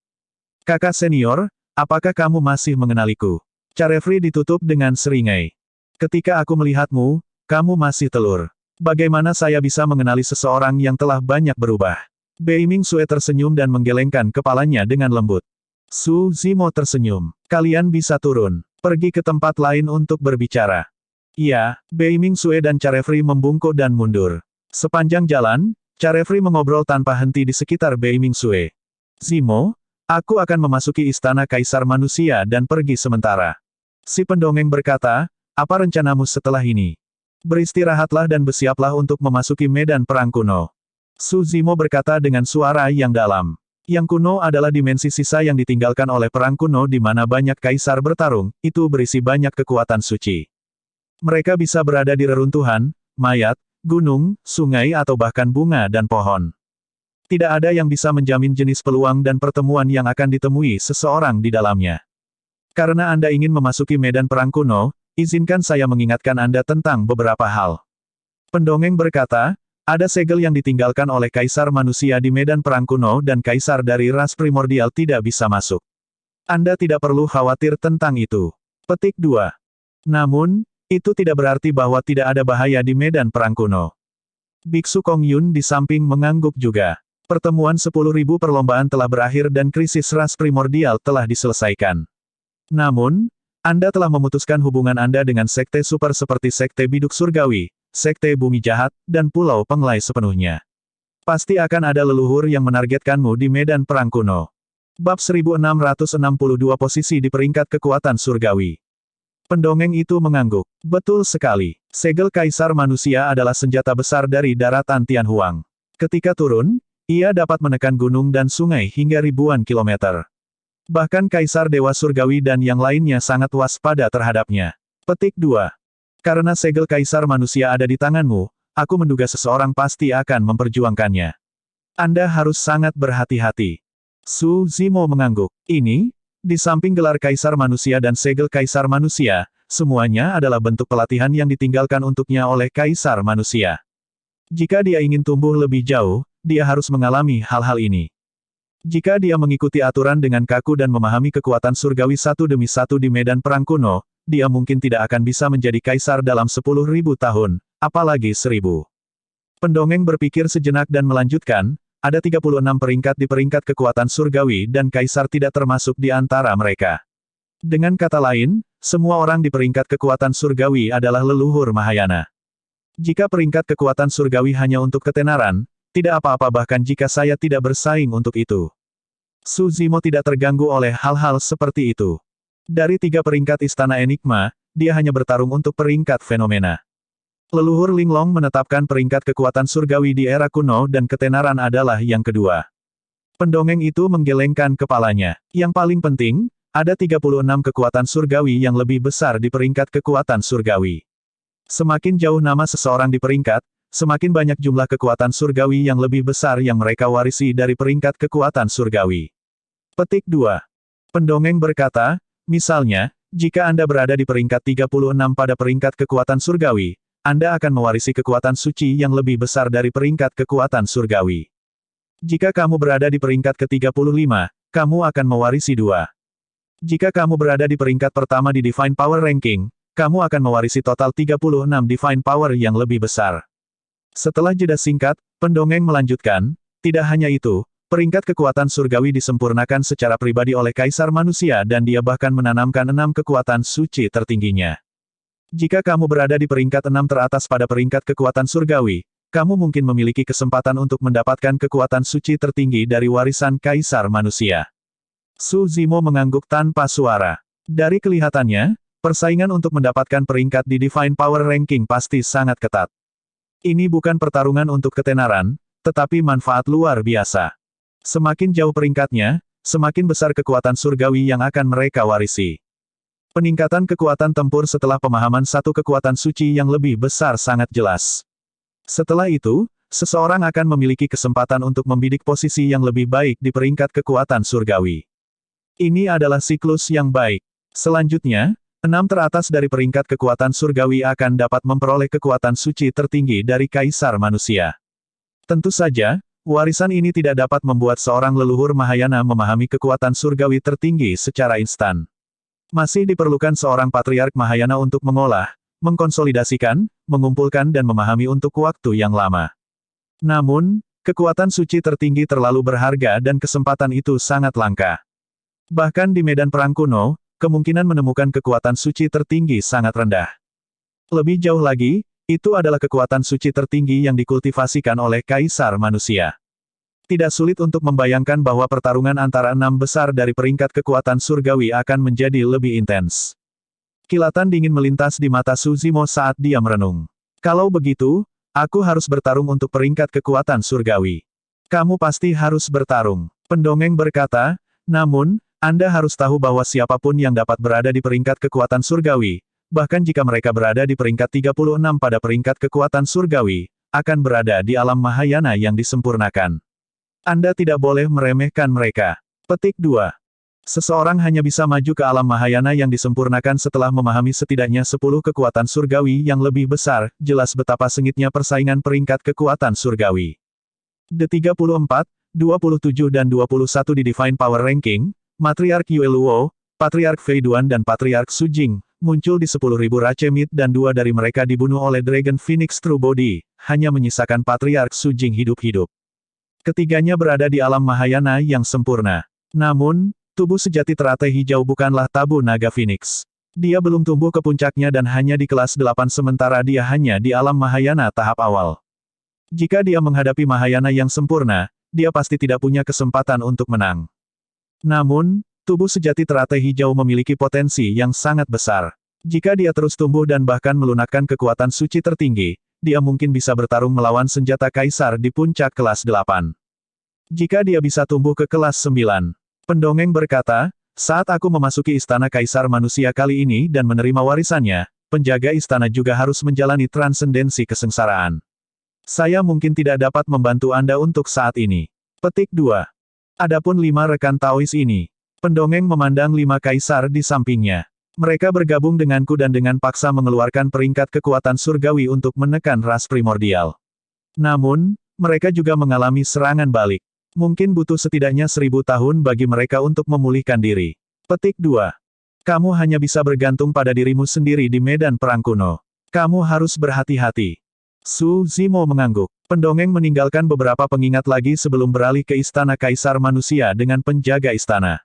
"Kakak senior, apakah kamu masih mengenaliku?" Carefree ditutup dengan seringai. "Ketika aku melihatmu, kamu masih telur. Bagaimana saya bisa mengenali seseorang yang telah banyak berubah?" Bei Mingsue tersenyum dan menggelengkan kepalanya dengan lembut. Suzimo tersenyum. "Kalian bisa turun. Pergi ke tempat lain untuk berbicara." "Iya." Bei Mingsue dan Carefree membungkuk dan mundur. Sepanjang jalan, Carefree mengobrol tanpa henti di sekitar Bei Mingsue. "Zimo, aku akan memasuki istana Kaisar Manusia dan pergi sementara." Si pendongeng berkata, "Apa rencanamu setelah ini?" "Beristirahatlah dan bersiaplah untuk memasuki medan perang kuno." Suzimo berkata dengan suara yang dalam. Yang kuno adalah dimensi sisa yang ditinggalkan oleh perang kuno di mana banyak kaisar bertarung, itu berisi banyak kekuatan suci. Mereka bisa berada di reruntuhan, mayat, gunung, sungai atau bahkan bunga dan pohon. Tidak ada yang bisa menjamin jenis peluang dan pertemuan yang akan ditemui seseorang di dalamnya. Karena Anda ingin memasuki medan perang kuno, izinkan saya mengingatkan Anda tentang beberapa hal. Pendongeng berkata, ada segel yang ditinggalkan oleh Kaisar Manusia di medan perang kuno dan Kaisar dari ras primordial tidak bisa masuk. Anda tidak perlu khawatir tentang itu. Petik 2. Namun, itu tidak berarti bahwa tidak ada bahaya di medan perang kuno. Biksu Kong Yun di samping mengangguk juga. Pertemuan 10.000 perlombaan telah berakhir dan krisis ras primordial telah diselesaikan. Namun, Anda telah memutuskan hubungan Anda dengan sekte super seperti sekte biduk surgawi, sekte bumi jahat, dan pulau penglai sepenuhnya. Pasti akan ada leluhur yang menargetkanmu di medan perang kuno. Bab 1662 posisi di peringkat kekuatan surgawi. Pendongeng itu mengangguk. Betul sekali. Segel Kaisar Manusia adalah senjata besar dari daratan Tianhuang. Ketika turun, ia dapat menekan gunung dan sungai hingga ribuan kilometer. Bahkan Kaisar Dewa Surgawi dan yang lainnya sangat waspada terhadapnya. Petik 2. Karena segel Kaisar Manusia ada di tanganmu, aku menduga seseorang pasti akan memperjuangkannya. Anda harus sangat berhati-hati. Suzimo mengangguk. Ini, di samping gelar Kaisar Manusia dan segel Kaisar Manusia, semuanya adalah bentuk pelatihan yang ditinggalkan untuknya oleh Kaisar Manusia. Jika dia ingin tumbuh lebih jauh, dia harus mengalami hal-hal ini. Jika dia mengikuti aturan dengan kaku dan memahami kekuatan surgawi satu demi satu di medan perang kuno, dia mungkin tidak akan bisa menjadi kaisar dalam 10.000 tahun, apalagi 1.000. Pendongeng berpikir sejenak dan melanjutkan, ada 36 peringkat di peringkat kekuatan surgawi dan kaisar tidak termasuk di antara mereka. Dengan kata lain, semua orang di peringkat kekuatan surgawi adalah leluhur Mahayana. Jika peringkat kekuatan surgawi hanya untuk ketenaran, tidak apa-apa bahkan jika saya tidak bersaing untuk itu. Su Zimo tidak terganggu oleh hal-hal seperti itu. Dari 3 peringkat Istana Enigma, dia hanya bertarung untuk peringkat fenomena. Leluhur Linglong menetapkan peringkat kekuatan surgawi di era kuno dan ketenaran adalah yang kedua. Pendongeng itu menggelengkan kepalanya. Yang paling penting, ada 36 kekuatan surgawi yang lebih besar di peringkat kekuatan surgawi. Semakin jauh nama seseorang di peringkat, semakin banyak jumlah kekuatan surgawi yang lebih besar yang mereka warisi dari peringkat kekuatan surgawi. Petik 2. Pendongeng berkata, misalnya, jika Anda berada di peringkat 36 pada peringkat kekuatan surgawi, Anda akan mewarisi kekuatan suci yang lebih besar dari peringkat kekuatan surgawi. Jika kamu berada di peringkat ke-35, kamu akan mewarisi 2. Jika kamu berada di peringkat pertama di Divine Power Ranking, kamu akan mewarisi total 36 Divine Power yang lebih besar. Setelah jeda singkat, pendongeng melanjutkan, tidak hanya itu, peringkat kekuatan surgawi disempurnakan secara pribadi oleh Kaisar Manusia dan dia bahkan menanamkan 6 kekuatan suci tertingginya. Jika kamu berada di peringkat 6 teratas pada peringkat kekuatan surgawi, kamu mungkin memiliki kesempatan untuk mendapatkan kekuatan suci tertinggi dari warisan Kaisar Manusia. Su Zimo mengangguk tanpa suara. Dari kelihatannya, persaingan untuk mendapatkan peringkat di Divine Power Ranking pasti sangat ketat. Ini bukan pertarungan untuk ketenaran, tetapi manfaat luar biasa. Semakin jauh peringkatnya, semakin besar kekuatan surgawi yang akan mereka warisi. Peningkatan kekuatan tempur setelah pemahaman satu kekuatan suci yang lebih besar sangat jelas. Setelah itu, seseorang akan memiliki kesempatan untuk membidik posisi yang lebih baik di peringkat kekuatan surgawi. Ini adalah siklus yang baik. Selanjutnya, 6 teratas dari peringkat kekuatan surgawi akan dapat memperoleh kekuatan suci tertinggi dari Kaisar Manusia. Tentu saja, warisan ini tidak dapat membuat seorang leluhur Mahayana memahami kekuatan surgawi tertinggi secara instan. Masih diperlukan seorang patriark Mahayana untuk mengolah, mengkonsolidasikan, mengumpulkan dan memahami untuk waktu yang lama. Namun, kekuatan suci tertinggi terlalu berharga dan kesempatan itu sangat langka. Bahkan di medan perang kuno, kemungkinan menemukan kekuatan suci tertinggi sangat rendah. Lebih jauh lagi, itu adalah kekuatan suci tertinggi yang dikultivasikan oleh Kaisar Manusia. Tidak sulit untuk membayangkan bahwa pertarungan antara 6 besar dari peringkat kekuatan surgawi akan menjadi lebih intens. Kilatan dingin melintas di mata Su Zimo saat dia merenung. Kalau begitu, aku harus bertarung untuk peringkat kekuatan surgawi. Kamu pasti harus bertarung. Pendongeng berkata, namun, Anda harus tahu bahwa siapapun yang dapat berada di peringkat kekuatan surgawi, bahkan jika mereka berada di peringkat 36 pada peringkat kekuatan surgawi, akan berada di alam Mahayana yang disempurnakan. Anda tidak boleh meremehkan mereka. Petik 2. Seseorang hanya bisa maju ke alam Mahayana yang disempurnakan setelah memahami setidaknya 10 kekuatan surgawi yang lebih besar, jelas betapa sengitnya persaingan peringkat kekuatan surgawi. D34, 27 dan 21 di Divine Power Ranking, Matriark Yue Luo, Patriark Fei Duan dan Patriark Su Jing, muncul di 10.000 Racemit dan 2 dari mereka dibunuh oleh Dragon Phoenix True Body, hanya menyisakan Patriark Su Jing hidup-hidup. Ketiganya berada di alam Mahayana yang sempurna. Namun, tubuh sejati teratai hijau bukanlah tabu naga Phoenix. Dia belum tumbuh ke puncaknya dan hanya di kelas 8 sementara dia hanya di alam Mahayana tahap awal. Jika dia menghadapi Mahayana yang sempurna, dia pasti tidak punya kesempatan untuk menang. Namun, tubuh sejati teratai hijau memiliki potensi yang sangat besar. Jika dia terus tumbuh dan bahkan melunakkan kekuatan suci tertinggi, dia mungkin bisa bertarung melawan senjata kaisar di puncak kelas 8. Jika dia bisa tumbuh ke kelas 9. Pendongeng berkata, saat aku memasuki istana kaisar manusia kali ini dan menerima warisannya, penjaga istana juga harus menjalani transendensi kesengsaraan. Saya mungkin tidak dapat membantu Anda untuk saat ini. Petik 2. Adapun 5 rekan Taois ini. Pendongeng memandang 5 kaisar di sampingnya. Mereka bergabung denganku dan dengan paksa mengeluarkan peringkat kekuatan surgawi untuk menekan ras primordial. Namun, mereka juga mengalami serangan balik. Mungkin butuh setidaknya 1000 tahun bagi mereka untuk memulihkan diri. Petik 2. Kamu hanya bisa bergantung pada dirimu sendiri di medan perang kuno. Kamu harus berhati-hati. Su Zimo mengangguk. Pendongeng meninggalkan beberapa pengingat lagi sebelum beralih ke istana Kaisar Manusia dengan penjaga istana.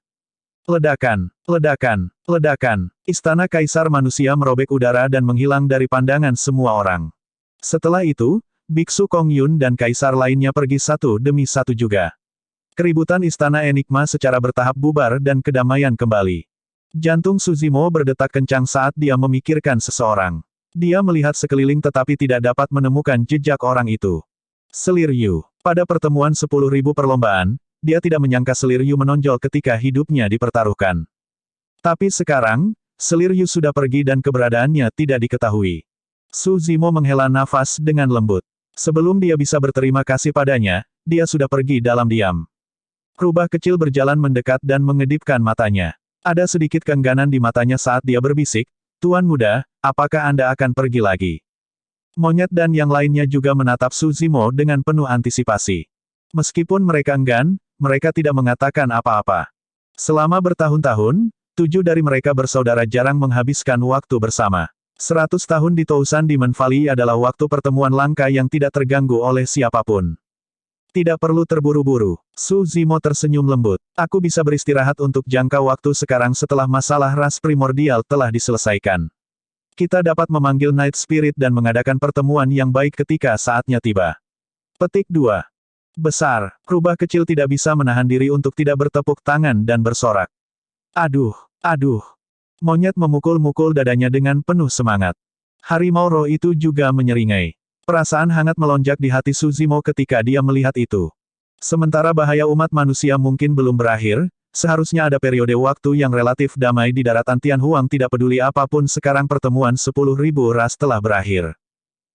Ledakan, ledakan, ledakan. Istana Kaisar Manusia merobek udara dan menghilang dari pandangan semua orang. Setelah itu, Biksu Kong Yun dan Kaisar lainnya pergi satu demi satu juga. Keributan Istana Enigma secara bertahap bubar dan kedamaian kembali. Jantung Suzimo berdetak kencang saat dia memikirkan seseorang. Dia melihat sekeliling tetapi tidak dapat menemukan jejak orang itu. Selir Yu. Pada pertemuan 10.000 perlombaan, dia tidak menyangka Selir Yu menonjol ketika hidupnya dipertaruhkan. Tapi sekarang, Selir Yu sudah pergi dan keberadaannya tidak diketahui. Su Zimo menghela nafas dengan lembut. Sebelum dia bisa berterima kasih padanya, dia sudah pergi dalam diam. Rubah kecil berjalan mendekat dan mengedipkan matanya. Ada sedikit keengganan di matanya saat dia berbisik, "Tuan muda, apakah Anda akan pergi lagi?" Monyet dan yang lainnya juga menatap Su Zimo dengan penuh antisipasi. Meskipun mereka enggan, mereka tidak mengatakan apa-apa. Selama bertahun-tahun, 7 dari mereka bersaudara jarang menghabiskan waktu bersama. 100 tahun di Tousan Demon Valley adalah waktu pertemuan langka yang tidak terganggu oleh siapapun. Tidak perlu terburu-buru. Su Zimo tersenyum lembut. Aku bisa beristirahat untuk jangka waktu sekarang setelah masalah ras primordial telah diselesaikan. Kita dapat memanggil Night Spirit dan mengadakan pertemuan yang baik ketika saatnya tiba. Petik 2. Besar. Rubah kecil tidak bisa menahan diri untuk tidak bertepuk tangan dan bersorak. Aduh, aduh. Monyet memukul-mukul dadanya dengan penuh semangat. Harimau roh itu juga menyeringai. Perasaan hangat melonjak di hati Su Zimo ketika dia melihat itu. Sementara bahaya umat manusia mungkin belum berakhir, seharusnya ada periode waktu yang relatif damai di daratan Tianhuang. Tidak peduli apapun sekarang pertemuan 10.000 ras telah berakhir.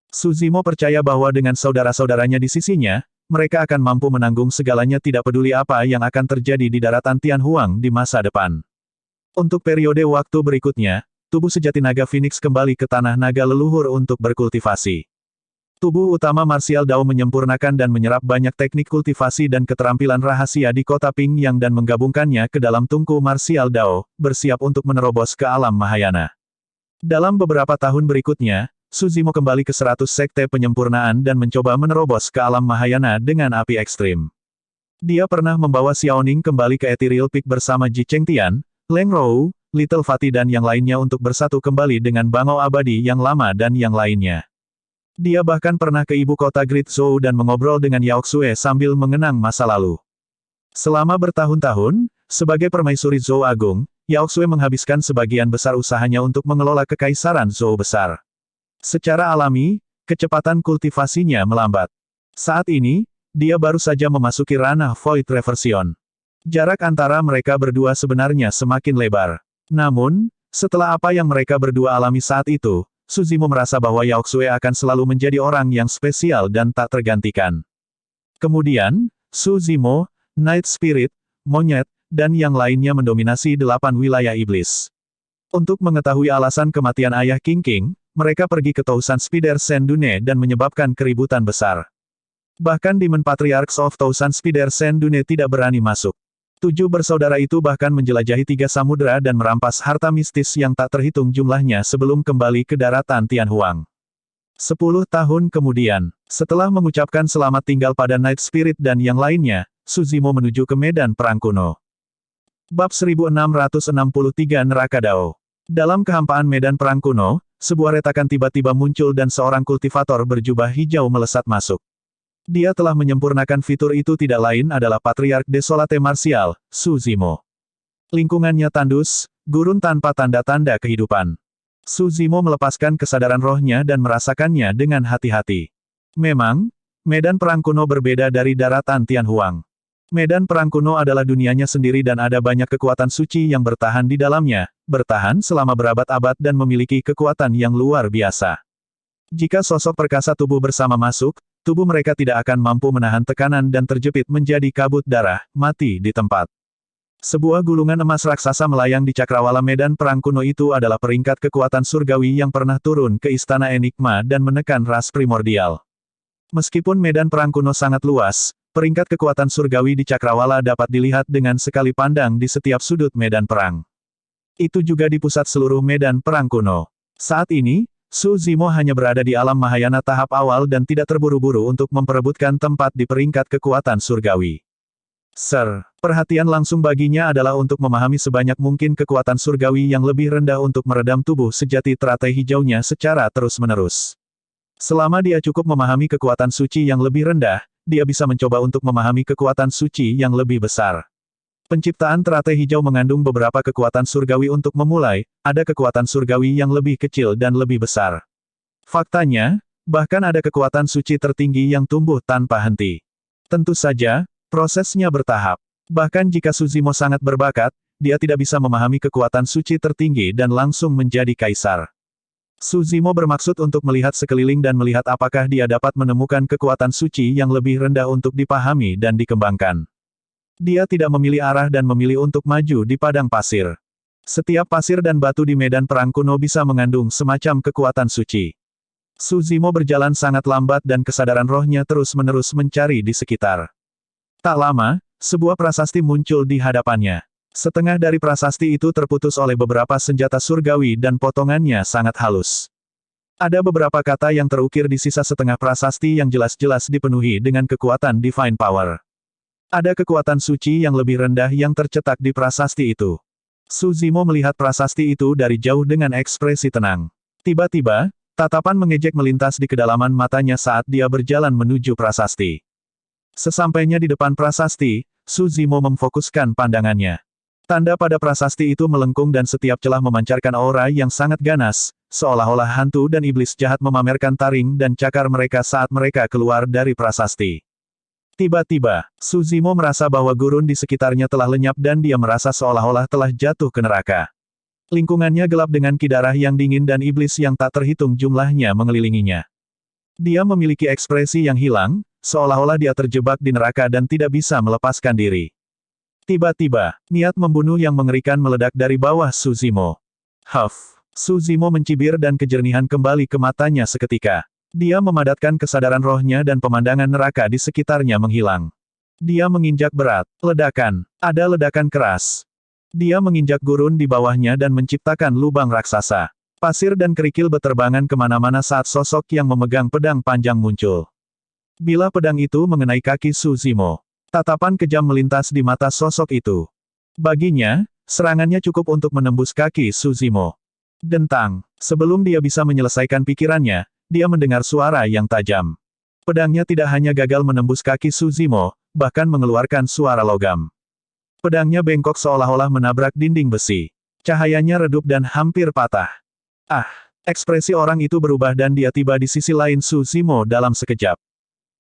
Su Zimo percaya bahwa dengan saudara-saudaranya di sisinya, mereka akan mampu menanggung segalanya tidak peduli apa yang akan terjadi di daratan Tianhuang di masa depan. Untuk periode waktu berikutnya, tubuh sejati naga Phoenix kembali ke tanah naga leluhur untuk berkultivasi. Tubuh utama Martial Dao menyempurnakan dan menyerap banyak teknik kultivasi dan keterampilan rahasia di kota Pingyang dan menggabungkannya ke dalam tungku Martial Dao, bersiap untuk menerobos ke alam Mahayana. Dalam beberapa tahun berikutnya, Su Zimo kembali ke 100 sekte penyempurnaan dan mencoba menerobos ke alam Mahayana dengan api ekstrim. Dia pernah membawa Xiaoning kembali ke Ethereal Peak bersama Ji Chengtian, Leng Rou, Little Fatty dan yang lainnya untuk bersatu kembali dengan Bangau Abadi yang lama dan yang lainnya. Dia bahkan pernah ke ibu kota Great Zhou dan mengobrol dengan Yao Xue sambil mengenang masa lalu. Selama bertahun-tahun, sebagai permaisuri Zhou Agung, Yao Xue menghabiskan sebagian besar usahanya untuk mengelola kekaisaran Zhou besar. Secara alami, kecepatan kultivasinya melambat. Saat ini, dia baru saja memasuki ranah Void Reversion. Jarak antara mereka berdua sebenarnya semakin lebar. Namun, setelah apa yang mereka berdua alami saat itu, Su Zimo merasa bahwa Yao Xue akan selalu menjadi orang yang spesial dan tak tergantikan. Kemudian, Su Zimo, Night Spirit, Monyet, dan yang lainnya mendominasi 8 wilayah iblis. Untuk mengetahui alasan kematian ayah King King, mereka pergi ke Tousan Spider Sendune dan menyebabkan keributan besar. Bahkan Demon Patriarchs of Tousan Spider Sendune tidak berani masuk. 7 bersaudara itu bahkan menjelajahi 3 samudera dan merampas harta mistis yang tak terhitung jumlahnya sebelum kembali ke daratan Tianhuang. 10 tahun kemudian, setelah mengucapkan selamat tinggal pada Night Spirit dan yang lainnya, Su Zimo menuju ke medan perang kuno. Bab 1663 Neraka Dao. Dalam kehampaan medan perang kuno, sebuah retakan tiba-tiba muncul dan seorang kultivator berjubah hijau melesat masuk. Dia telah menyempurnakan fitur itu tidak lain adalah Patriark Desolate Martial, Su Zimo. Lingkungannya tandus, gurun tanpa tanda-tanda kehidupan. Su Zimo melepaskan kesadaran rohnya dan merasakannya dengan hati-hati. Memang, medan perang kuno berbeda dari daratan Tianhuang. Medan perang kuno adalah dunianya sendiri dan ada banyak kekuatan suci yang bertahan di dalamnya, bertahan selama berabad-abad dan memiliki kekuatan yang luar biasa. Jika sosok perkasa tubuh bersama masuk, tubuh mereka tidak akan mampu menahan tekanan dan terjepit menjadi kabut darah, mati di tempat. Sebuah gulungan emas raksasa melayang di cakrawala medan perang kuno itu adalah peringkat kekuatan surgawi yang pernah turun ke Istana Enigma dan menekan ras primordial. Meskipun medan perang kuno sangat luas, peringkat kekuatan surgawi di cakrawala dapat dilihat dengan sekali pandang di setiap sudut medan perang. Itu juga di pusat seluruh medan perang kuno. Saat ini, Su Zimo hanya berada di alam Mahayana tahap awal dan tidak terburu-buru untuk memperebutkan tempat di peringkat kekuatan surgawi. Sir, perhatian langsung baginya adalah untuk memahami sebanyak mungkin kekuatan surgawi yang lebih rendah untuk meredam tubuh sejati teratai hijaunya secara terus-menerus. Selama dia cukup memahami kekuatan suci yang lebih rendah, dia bisa mencoba untuk memahami kekuatan suci yang lebih besar. Penciptaan teratai hijau mengandung beberapa kekuatan surgawi untuk memulai, ada kekuatan surgawi yang lebih kecil dan lebih besar. Faktanya, bahkan ada kekuatan suci tertinggi yang tumbuh tanpa henti. Tentu saja, prosesnya bertahap. Bahkan jika Su Zimo sangat berbakat, dia tidak bisa memahami kekuatan suci tertinggi dan langsung menjadi kaisar. Su Zimo bermaksud untuk melihat sekeliling dan melihat apakah dia dapat menemukan kekuatan suci yang lebih rendah untuk dipahami dan dikembangkan. Dia tidak memilih arah dan memilih untuk maju di padang pasir. Setiap pasir dan batu di medan perang kuno bisa mengandung semacam kekuatan suci. Su Zimo berjalan sangat lambat dan kesadaran rohnya terus-menerus mencari di sekitar. Tak lama, sebuah prasasti muncul di hadapannya. Setengah dari prasasti itu terputus oleh beberapa senjata surgawi dan potongannya sangat halus. Ada beberapa kata yang terukir di sisa setengah prasasti yang jelas-jelas dipenuhi dengan kekuatan Divine Power. Ada kekuatan suci yang lebih rendah yang tercetak di prasasti itu. Su Zimo melihat prasasti itu dari jauh dengan ekspresi tenang. Tiba-tiba, tatapan mengejek melintas di kedalaman matanya saat dia berjalan menuju prasasti. Sesampainya di depan prasasti, Su Zimo memfokuskan pandangannya. Tanda pada prasasti itu melengkung dan setiap celah memancarkan aura yang sangat ganas, seolah-olah hantu dan iblis jahat memamerkan taring dan cakar mereka saat mereka keluar dari prasasti. Tiba-tiba, Su Zimo merasa bahwa gurun di sekitarnya telah lenyap dan dia merasa seolah-olah telah jatuh ke neraka. Lingkungannya gelap dengan kidarah yang dingin dan iblis yang tak terhitung jumlahnya mengelilinginya. Dia memiliki ekspresi yang hilang, seolah-olah dia terjebak di neraka dan tidak bisa melepaskan diri. Tiba-tiba, niat membunuh yang mengerikan meledak dari bawah Su Zimo. Huff! Su Zimo mencibir dan kejernihan kembali ke matanya seketika. Dia memadatkan kesadaran rohnya dan pemandangan neraka di sekitarnya menghilang. Dia menginjak berat. Ledakan. Ada ledakan keras. Dia menginjak gurun di bawahnya dan menciptakan lubang raksasa. Pasir dan kerikil beterbangan kemana-mana saat sosok yang memegang pedang panjang muncul. Bila pedang itu mengenai kaki Su Zimo, tatapan kejam melintas di mata sosok itu. Baginya, serangannya cukup untuk menembus kaki Su Zimo. Dentang. Sebelum dia bisa menyelesaikan pikirannya, dia mendengar suara yang tajam. Pedangnya tidak hanya gagal menembus kaki Su Zimo, bahkan mengeluarkan suara logam. Pedangnya bengkok seolah-olah menabrak dinding besi. Cahayanya redup dan hampir patah. Ah! Ekspresi orang itu berubah dan dia tiba di sisi lain Su Zimo dalam sekejap.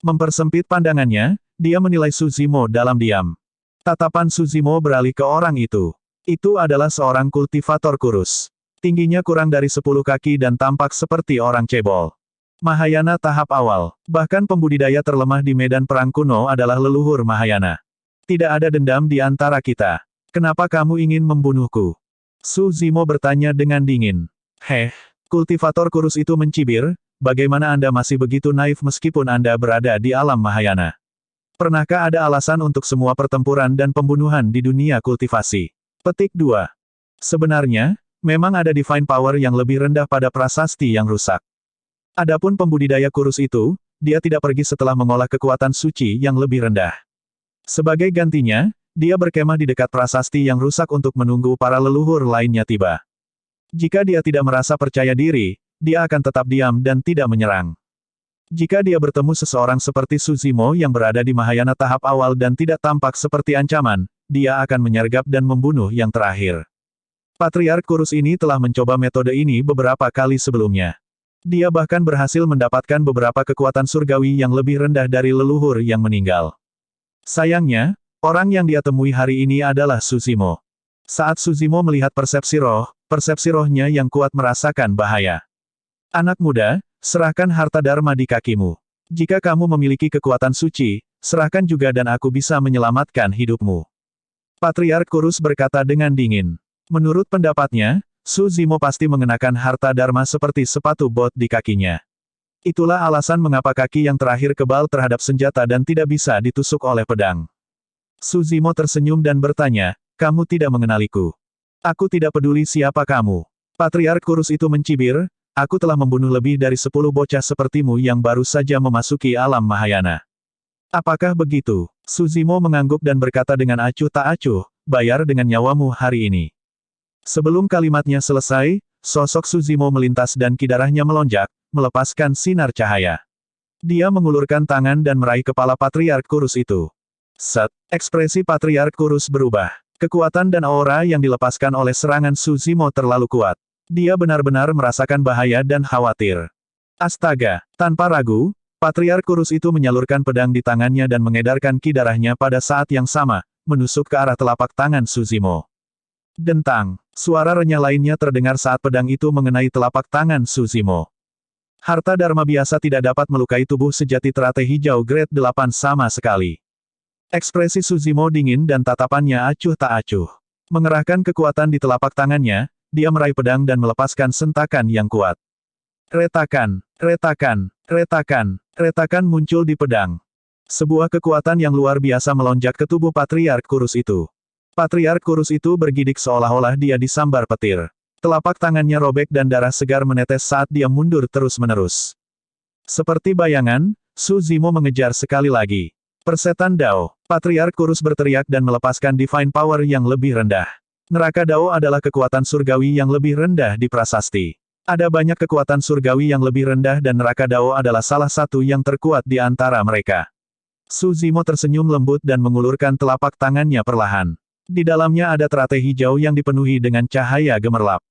Mempersempit pandangannya, dia menilai Su Zimo dalam diam. Tatapan Su Zimo beralih ke orang itu. Itu adalah seorang kultivator kurus. Tingginya kurang dari 10 kaki dan tampak seperti orang cebol. Mahayana tahap awal. Bahkan pembudidaya terlemah di medan perang kuno adalah leluhur Mahayana. Tidak ada dendam di antara kita. Kenapa kamu ingin membunuhku? Su Zimo bertanya dengan dingin. Heh, kultivator kurus itu mencibir, bagaimana Anda masih begitu naif meskipun Anda berada di alam Mahayana? Pernahkah ada alasan untuk semua pertempuran dan pembunuhan di dunia kultivasi? Petik 2. Sebenarnya, memang ada divine power yang lebih rendah pada prasasti yang rusak. Adapun pembudidaya kurus itu, dia tidak pergi setelah mengolah kekuatan suci yang lebih rendah. Sebagai gantinya, dia berkemah di dekat prasasti yang rusak untuk menunggu para leluhur lainnya tiba. Jika dia tidak merasa percaya diri, dia akan tetap diam dan tidak menyerang. Jika dia bertemu seseorang seperti Su Zimo yang berada di Mahayana tahap awal dan tidak tampak seperti ancaman, dia akan menyergap dan membunuh yang terakhir. Patriark kurus ini telah mencoba metode ini beberapa kali sebelumnya. Dia bahkan berhasil mendapatkan beberapa kekuatan surgawi yang lebih rendah dari leluhur yang meninggal. Sayangnya, orang yang dia temui hari ini adalah Su Zimo. Saat Su Zimo melihat persepsi rohnya yang kuat merasakan bahaya. Anak muda, serahkan harta dharma di kakimu. Jika kamu memiliki kekuatan suci, serahkan juga dan aku bisa menyelamatkan hidupmu. Patriark kurus berkata dengan dingin. Menurut pendapatnya, Su Zimo pasti mengenakan harta dharma seperti sepatu bot di kakinya. Itulah alasan mengapa kaki yang terakhir kebal terhadap senjata dan tidak bisa ditusuk oleh pedang. Su Zimo tersenyum dan bertanya, kamu tidak mengenaliku. Aku tidak peduli siapa kamu. Patriark kurus itu mencibir, aku telah membunuh lebih dari 10 bocah sepertimu yang baru saja memasuki alam Mahayana. Apakah begitu? Suzimo mengangguk dan berkata dengan acuh tak acuh, bayar dengan nyawamu hari ini. Sebelum kalimatnya selesai, sosok Suzimo melintas dan kidarahnya melonjak, melepaskan sinar cahaya. Dia mengulurkan tangan dan meraih kepala Patriark kurus itu. Set, ekspresi Patriark kurus berubah. Kekuatan dan aura yang dilepaskan oleh serangan Suzimo terlalu kuat. Dia benar-benar merasakan bahaya dan khawatir. Astaga, tanpa ragu, Patriark kurus itu menyalurkan pedang di tangannya dan mengedarkan kidarahnya pada saat yang sama, menusuk ke arah telapak tangan Suzimo. Dentang, suara renyah lainnya terdengar saat pedang itu mengenai telapak tangan Suzimo. Harta Dharma biasa tidak dapat melukai tubuh sejati teratai hijau grade 8 sama sekali. Ekspresi Suzimo dingin dan tatapannya acuh tak acuh. Mengerahkan kekuatan di telapak tangannya, dia meraih pedang dan melepaskan sentakan yang kuat. Retakan, retakan, retakan, retakan muncul di pedang. Sebuah kekuatan yang luar biasa melonjak ke tubuh Patriark kurus itu. Patriark kurus itu bergidik seolah-olah dia disambar petir. Telapak tangannya robek dan darah segar menetes saat dia mundur terus-menerus. Seperti bayangan, Suzimo mengejar sekali lagi. Persetan Dao, Patriark kurus berteriak dan melepaskan Divine Power yang lebih rendah. Neraka Dao adalah kekuatan surgawi yang lebih rendah di prasasti. Ada banyak kekuatan surgawi yang lebih rendah dan neraka Dao adalah salah satu yang terkuat di antara mereka. Suzimo tersenyum lembut dan mengulurkan telapak tangannya perlahan. Di dalamnya ada teratai hijau yang dipenuhi dengan cahaya gemerlap.